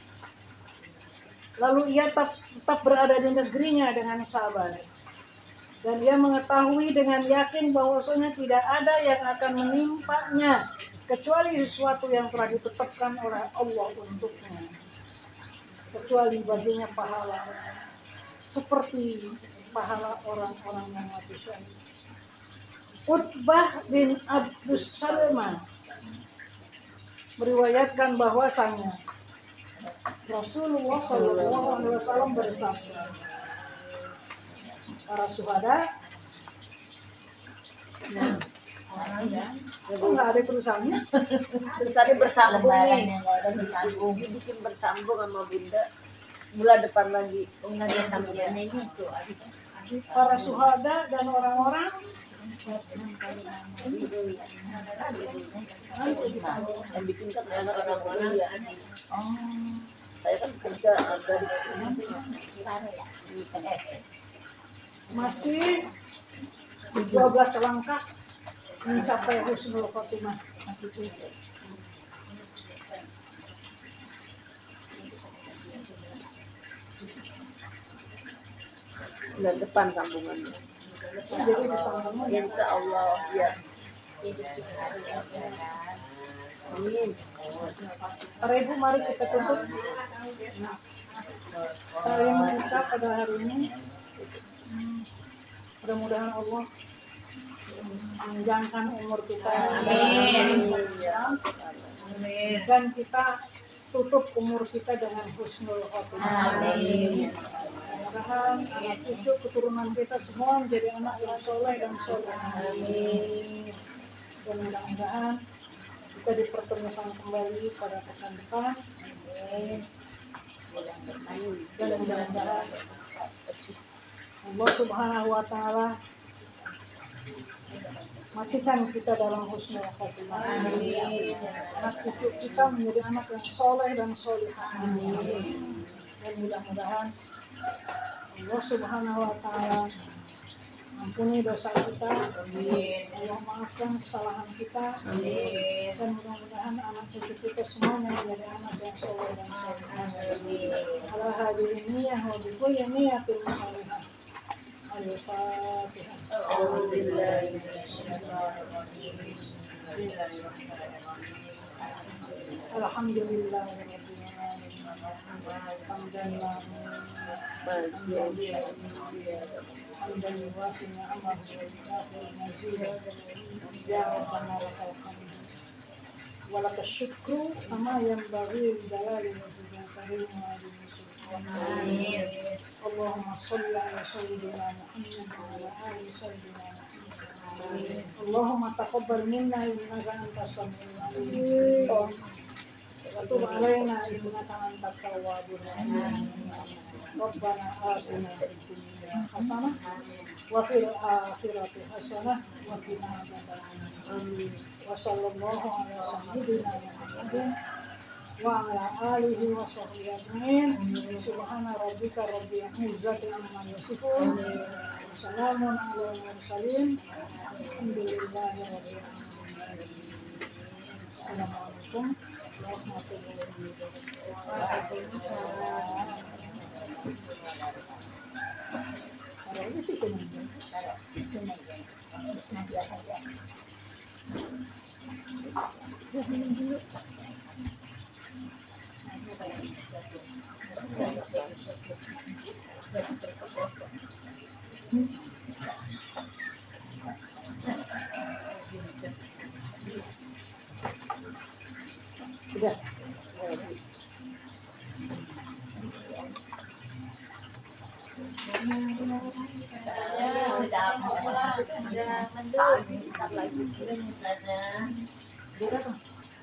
lalu ia tetap berada di negerinya dengan sabar, dan ia mengetahui dengan yakin bahwasanya tidak ada yang akan menimpanya kecuali sesuatu yang telah ditetapkan oleh Allah untuknya, kecuali baginya pahala seperti pahala orang-orang yang mati syahid. Utbah bin Abdus Salman meriwayatkan bahwasanya Rasulullah SAW bersabda, para syuhada, nggak ada terusannya. Terus tadi bersambung nih. ada bersambung. Bikin bersambung sama Bunda. Bulan depan lagi. Enggak dia sambungannya itu. Para syuhada dan orang-orang yang bikin kan orang-orang ya. Saya kan kerja dari masih 12 langkah mencapai husnul khotimah. masih itu. bulan depan sambungannya. Jadi ditambahnya Insya Allah ya. Amin. para ibu, mari kita tutup kalimat kita pada hari ini. Mudah-mudahan Allah panjangkan umur kita. Dan kita tutup umur kita dengan husnul khotimah. Mudah-mudahan anak cucu keturunan kita semua menjadi anak yang soleh dan soleh. Dan mudah-mudahan kita dipertemukan kembali pada pekan depan. Dan mudah-mudahan Allah Subhanahu wa Ta'ala matikan kita dalam husnul khotimah. Anak cucu kita menjadi anak yang soleh dan solihah. Dan mudah-mudahan Allah Subhanahu wa Ta'ala ampuni dosa kita, Allah maafkan kesalahan kita, dan mudah-mudahan anak cucu kita semuanya menjadi anak yang soleh dan solihah. Ala hadirin niyah wa bikulli niyatin salihah. Al-Fatihah. Alhamdulillah. حمدا يوافي نعمه ويكافئ مزيدا يا ربنا لك الحمد ولك الشكر كما ينبغي لجلال وجهك الكريم وعظيم سلطانك. اللهم صل على سيدنا محمد وعلى ال سيدنا محمد. اللهم تقبل منا انك انت السميع العليم وتب علينا انك انت التواب الرحيم. ربنا آتنا في الدنيا حسنة وفي الآخرة حسنة وقنا عذاب النار. وصلى الله على سيدنا محمد وعلى آله وصحبه أجمعين. سبحان ربك رب العزة عما يصفون وسلام على المرسلين الحمد لله رب العالمين. السلام عليكم ورحمة الله وبركاته. Kalau ini sih sudah.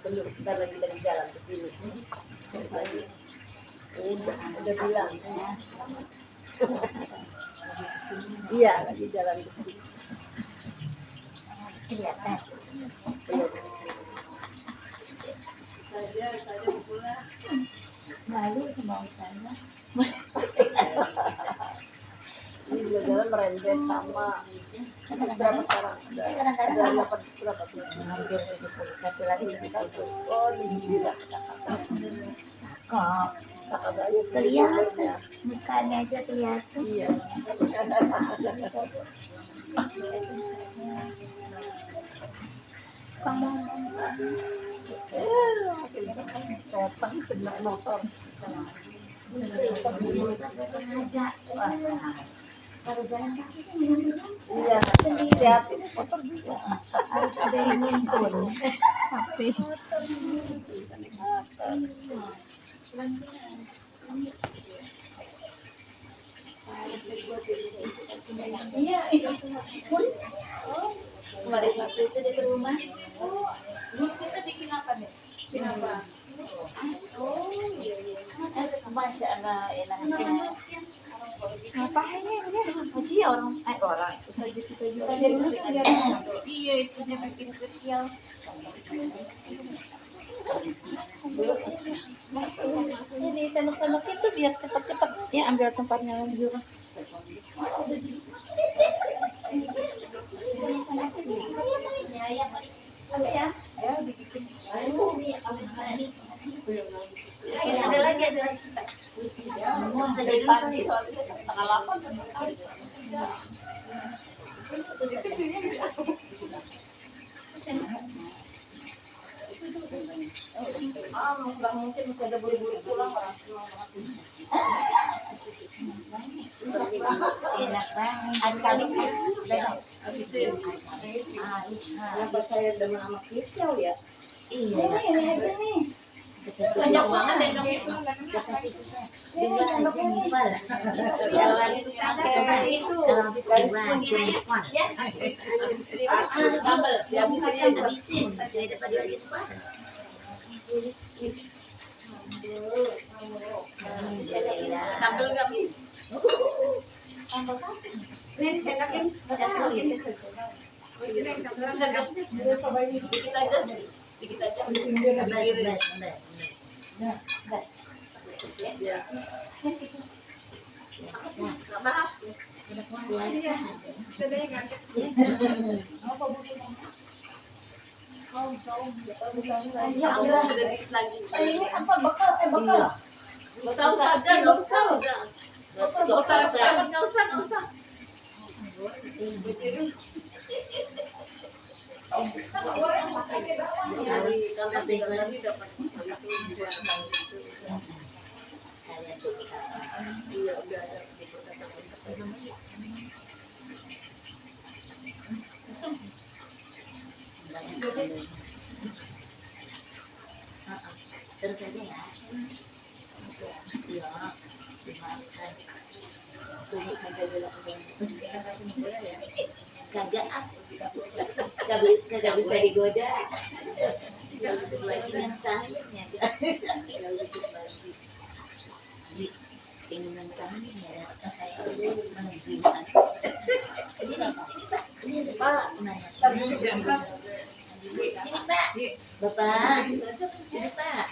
Belum, bentar lagi dari jalan ke sini. Udah bilang. Iya, lagi jalan ke sini. Kelihatan. Malu sama Ustazah. Ini juga jalan merembet sama berapa sekarang? Kadang-kadang Ada berapa? hampir 71 lagi 71. Oh, gila. Kok Kakak saya kelihatan mukanya aja kelihatan. Iya. Kamu Setan sebelah motor. sengaja. Kalau jalan kaki sih minum-minum. Iya, hati-hati motor juga. Harus ada yang nuntun. Tapi iya, kemarin waktu itu dia ke rumah. Kita bikin apa nih? Bikin apa? Oh iya. Masya Allah, enaknya. Ngapain ya dia? Haji orang itu saja kita juga. Iya itu dia bikin kecil. Ini sendok-sendok itu biar cepat-cepat ya ambil tempatnya lagi. Ya, ya dibikin. Ada lagi. Mau dari pagi soalnya 7:30. Nggak mungkin bisa ada buru-buru pulang orang semua. Enak banget. Habis kan? Udah. Habisin. Habis. Kenapa saya demen sama kicau ya? Iya. Ini aja nih. Banyak banget sendok itu. Kata tisusnya. Dua aja nipal. Kalau habis itu. Kalau habis dua nipal. Ya. Sambal, dihabisin. Habisin. Daripada lagi nipal. Sambal nggak Mi? Ini sendokin. Dikit aja. Dikit aja. Ya. Nggak mahal. Ya udah dikit lagi. Ini apa bekal? Bekal. Nggak usah aja, nggak usah udah. Nggak usah repot, nggak usah. Dari kalau tinggal lagi dapat itu juga iya udah ada Terus aja ya. Iya, dimakan. Tunggu sampai belok ke sana. Kagak kagak bisa digoda. Lagi yang sahihnya. Pengen yang sahihnya. Menunjukkan. Sini Pak. Ini Pak. Nanya. Sini Pak. Bapak. Sini Pak.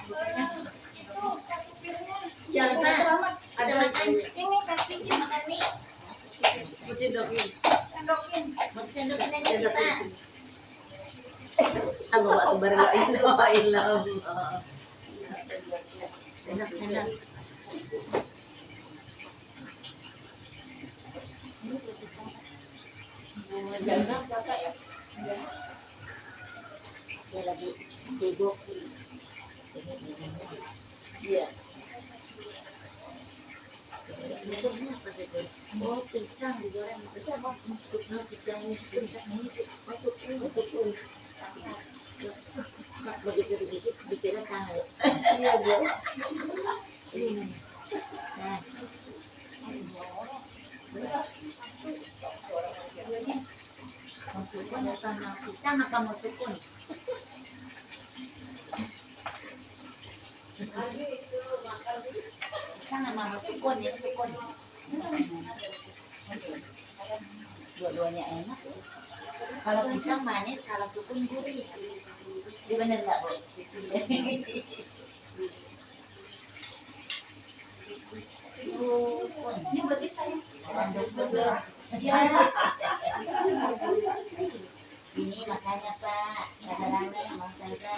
Jangan Pak. Ada makan. Ini kasih makan nih. sendokin. Mau sendokin aja Pak. Allahu Akbar, la ilaha illallah. Enak. Dia lagi sibuk. Iya. Oh, pisang digoreng. Itu apa? Pisang ini masuk begitu dikira tahu. Iya, Bu. Ini. Nah. Mau sukun atau mau pisang apa mau sukun? Pisang sama mau sukun ya, sukun. Dua-duanya enak. Kalau pisang manis, kalau sukun gurih. Dia bener nggak, Bu? Sukun. Ini berarti saya. Sini makanya Pak, rame mau saya.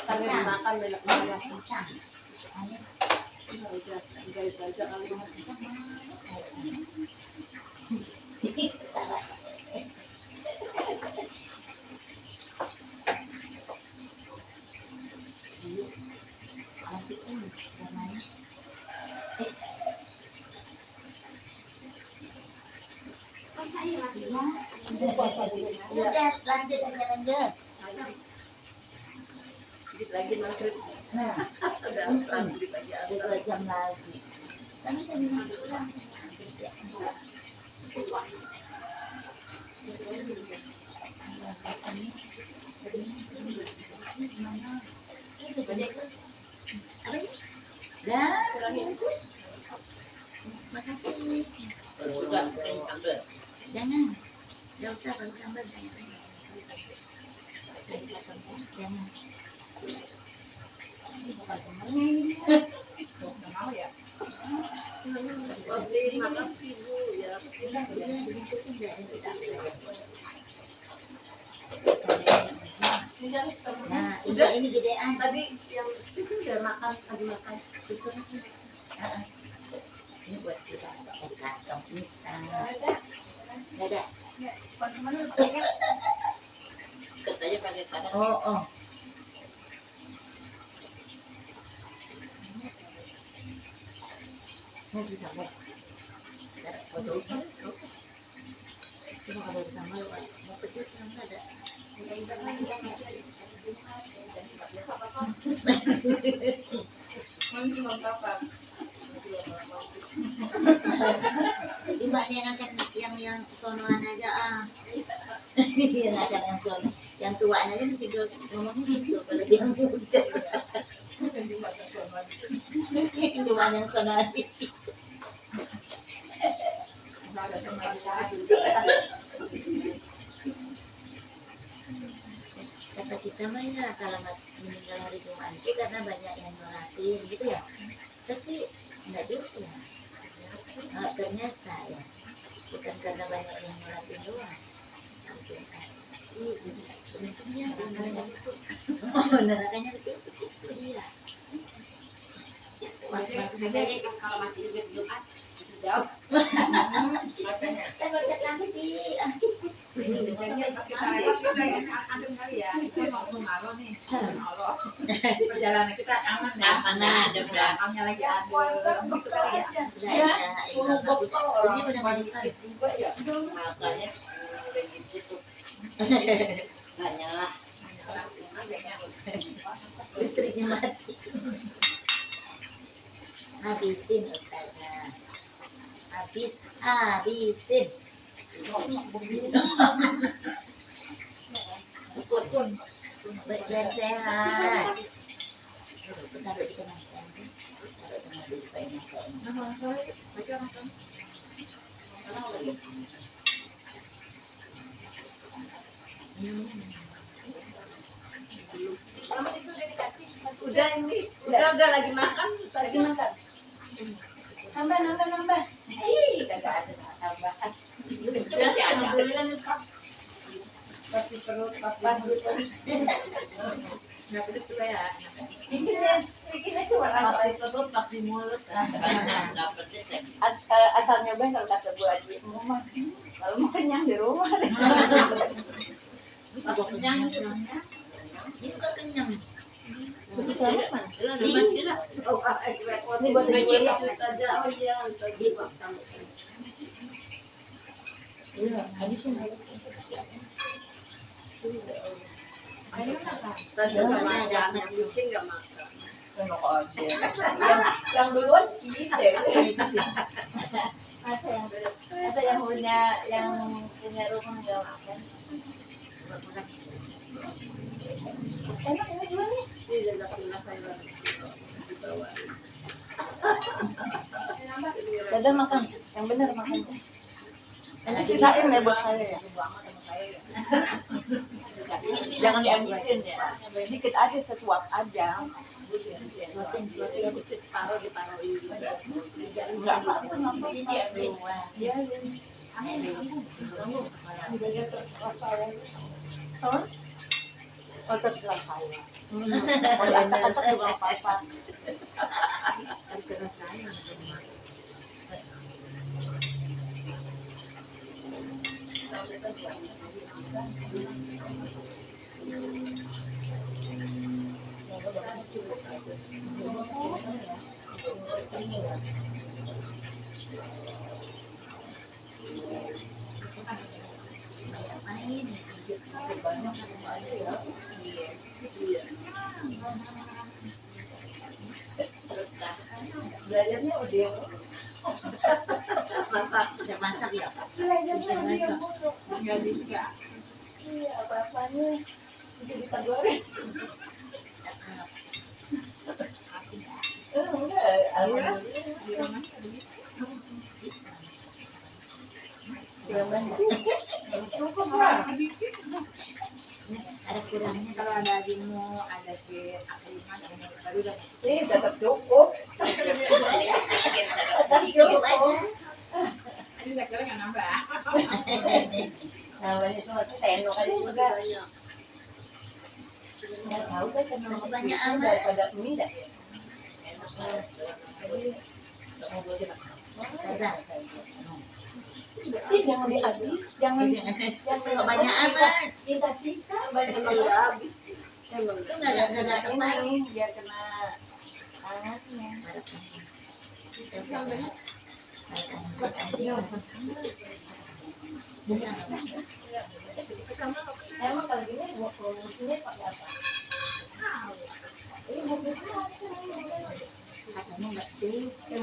Sambil makan banyak banget. Pisang, manis. Guys aja kali mau Pisang manis. Masukin yang manis. Udah lanjut. sedikit lagi maghrib. Nah, Udah maghrib aja. 2 jam lagi. Kami tadi mau pulang. Dan bungkus. Makasih. Udah, sambal. Jangan. Gak usah kalau sambal. Jangan. Oke, makasih Bu ya. Nah, ini gedean. Tadi yang itu udah makan, lagi makan. Itu ini buat kita pakai kantong kita. Nggak ada. Katanya pakai kanan. Oh. Mau bersama. Betul. Cuma kalau bersama mau petis kan ada. Jadi mbaknya yang angkat yang sonoan aja yang angkat yang sono, yang tuaan aja mesti ngomongnya gitu kalau dia muda. Tuaan yang sonoan kata kita mah ya kalau meninggal hari Jumat itu karena banyak yang nyolatin gitu ya, tapi enggak juga ya. Ternyata ya bukan karena banyak yang nyolatin doang. Untungnya nerakanya betul. Oh, nerakanya betul dia. Kalau masih ingat Jumat jauh. Kita baca lagi di Perjalanan kita aman ya. Aman, ada belakangnya lagi ada. Gitu kali ya. ini udah modifikasi. Makanya udah gitu. Banyak. Listriknya mati. Habisin Ustazah. Habisin. Biar sehat. Taruh di kemasan. Taruh tengah dulu kayaknya. Udah ini, udah lagi makan, lagi makan. Nambah. Kagak ada tambahan. Alhamdulillah nih Pak. Pasti perut, pasti nggak pedes juga ya. Bikinnya cuma Pasti perut, pasti mulut. Nggak pedes ya. asal nyobain kalau kata Bu Aji rumah. Kalau mau kenyang di rumah. Aku kenyang. Ini kok kenyang. Betul banget man. Tidak. Oh, repot. Ini buat Ini saya. aja. Oh iya, lagi paksa. Iya, habisin. Tadi nggak makan, mungkin nggak makan. Yang duluan kita. Masa yang punya rumah nggak makan. Enak ini juga nih. Iya, nggak pernah saya dibawa. Dadah makan, yang benar makan. Ini sisain ya buat saya ya. Jangan dihabisin ya. Dikit aja, sesuap aja. Suapin separuh ditaruhin juga. Enggak apa-apa. Iya. Oh, terserah saya. Mau diantar-antar juga nggak apa-apa. Terserah saya. Belajarnya udah Udah masak ya? belajarnya udah Nggak bisa. iya apa-apanya bisa ditadorin. Udah, alhamdulillah. Cukup lah. Ada kurangnya kalau ada limo, ada ke akriman, ada baru udah. Tetap cukup. Tetap cukup aja. Ini saya kira nggak nambah. Namanya cuma sendok aja juga. Nggak tahu kan kenapa Banyak itu amat. daripada mie dah. Jangan dihabis, jangan Nggak banyak amat. kita sisa banyak Emang nggak habis. Emang itu nggak ada semuanya biar kena hangatnya. Emang kalau gini buat promosi pakai apa? Ini bumbu katanya nggak bisa.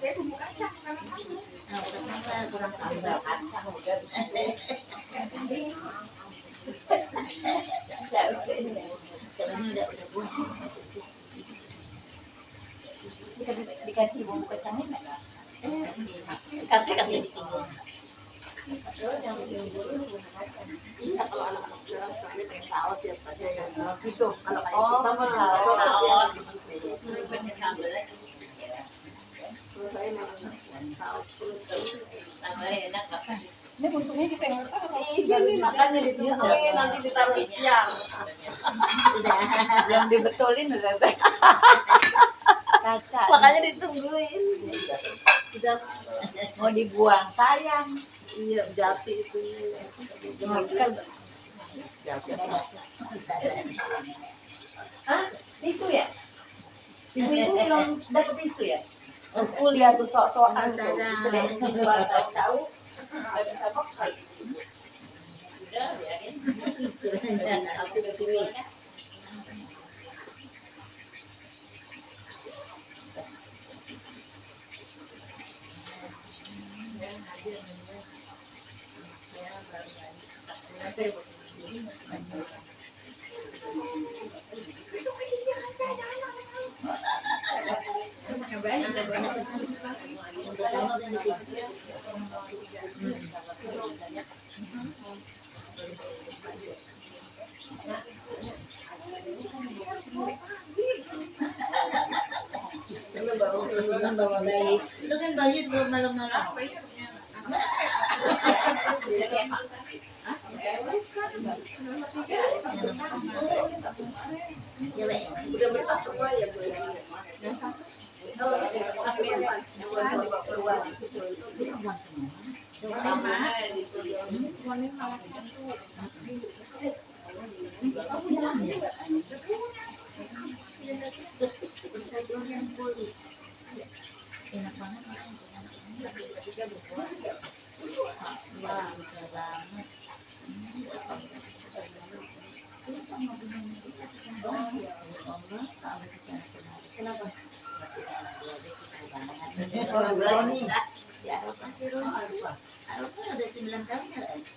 Saya bumbu kacang karena kamu. Nah, kacang kurang tambah kacang udah. Karena udah buah. Dikasih bumbu kacangnya nggak? Kasih. Iya, kalau anak-anak sekarang soalnya pengen saus ya, pada Gitu. kalau kayak Oh, kita kamu saus saus. pakai sambal aja. Kalau saya makan saus terus tambahnya enak kan. Ini buntutnya kita yang Di sini makanya ditungguin nanti ditaruh siang. sudah Yang dibetulin udah. kaca. Makanya ditungguin. Sudah Mau dibuang sayang. iya jati itu. Makan. Jati. Hah? Tisu ya? Ibu-ibu belum dapat tisu ya? Kuliah tuh sok-sokan tuh. Sedang dibuat tahu-tahu. Nggak bisa makan. Udah biarin. Aku di sini. Itu kan bayi belum malam-malam. Cewek. Udah betah semua ya Bu. Oh, aku yang keluar. Persatuan yang kulit. Enak banget. Wah, susah banget. Kenapa? Si Aropa sih Aropa udah 9 tahun,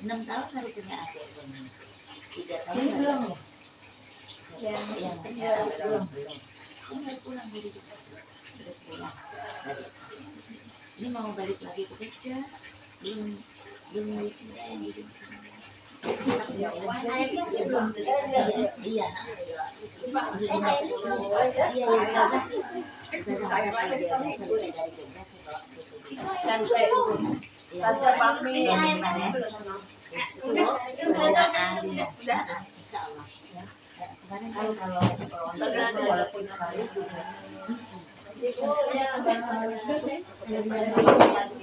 6 tahun baru punya adik. 3 tahun belum ya? Yang belum. Kan baru pulang dari Jepang. Udah sekolah. Ini mau balik lagi ke kerja. Belum wisuda yang di iya. Tante Mami. Insya Allah. Kemarin kalau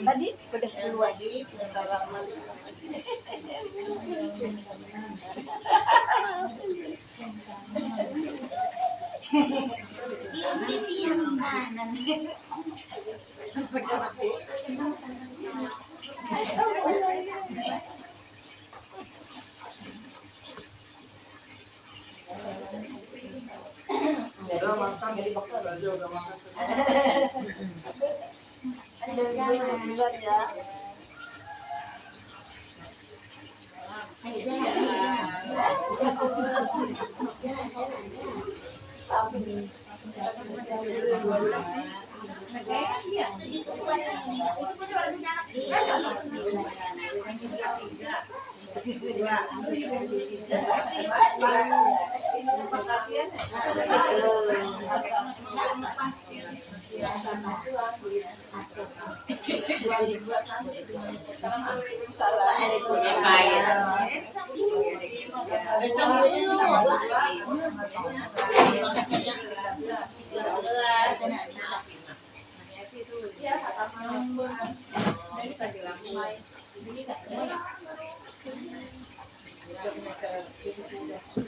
Tadi udah keluar lagi sudah cium pipi yang kanan. Udah makan jadi bakal aja udah makan. bulan ya.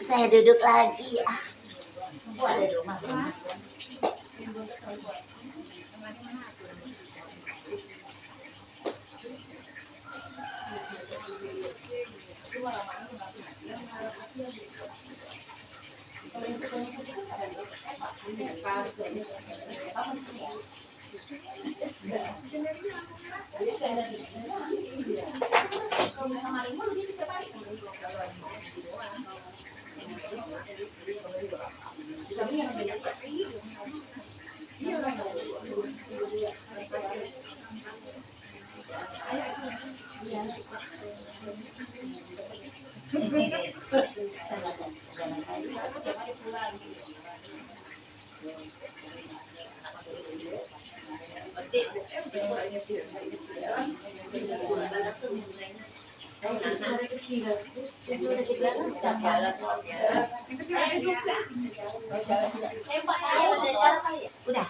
Saya duduk lagi ya. Ada rumah. Udah.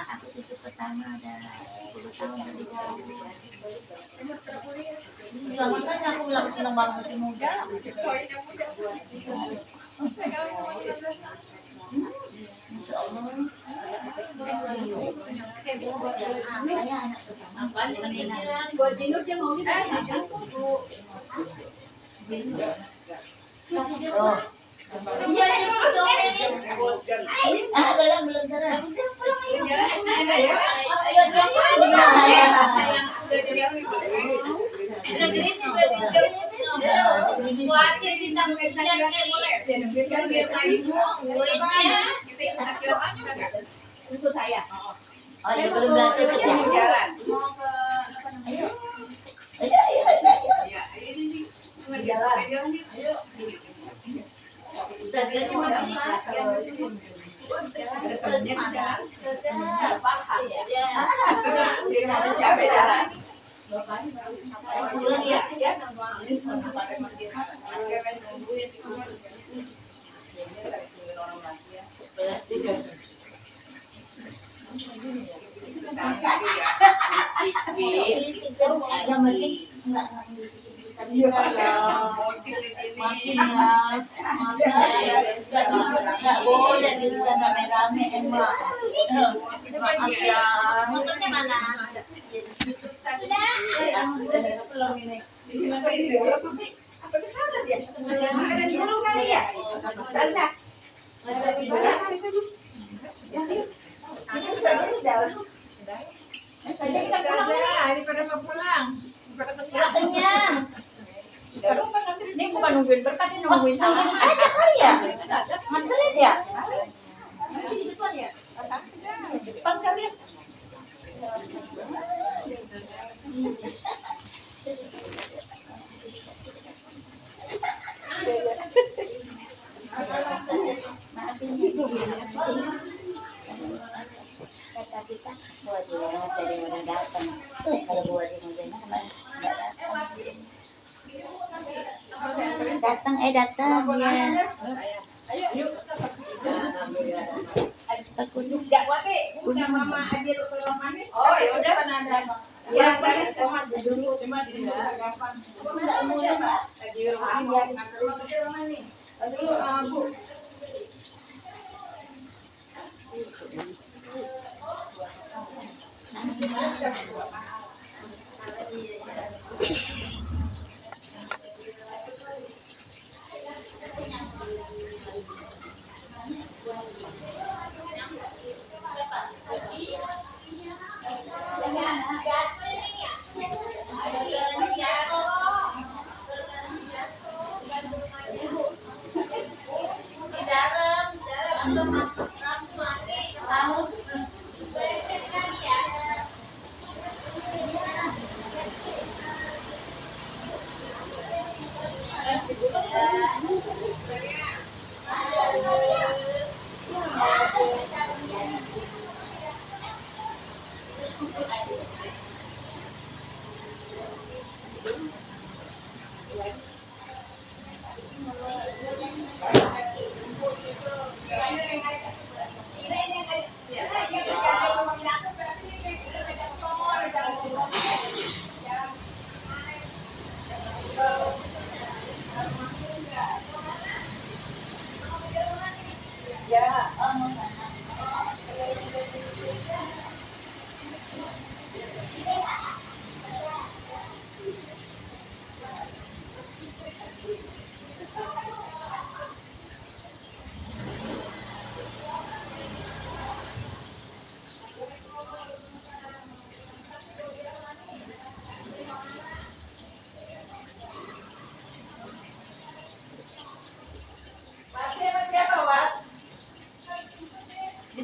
Aku cucu pertama ada 10 tahun dari jauh. Ya, makanya aku bilang senang banget masih muda. Insya Allah. Apaan meninggal? Buat Jinur dia mau gitu. Oh. Iya, belum terang. Kuatir ditanggung sekian kali. Untuk saya. Oh, ya belum berarti ya. Ayo. Yang penting makin nggak boleh bisa rame-rame emang. Maaf ya. Motornya mana? Ini bukan nungguin berkat, ini nungguin Nungguin saja kali ya? Nganterin ya? Depan kalian. Kata kita buat dia dari mana datang. Kalau buat di Mudena kemarin nggak datang. Datang dia. Udah mama aja lu ke rumah nih. Oh, ya udah kan ada. Ya, tadi sama dulu cuma di sana gampang. Enggak mulai, Pak. Di rumah dia ke rumah nih. Dulu Bu.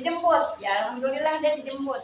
dijemput. Ya alhamdulillah dia dijemput.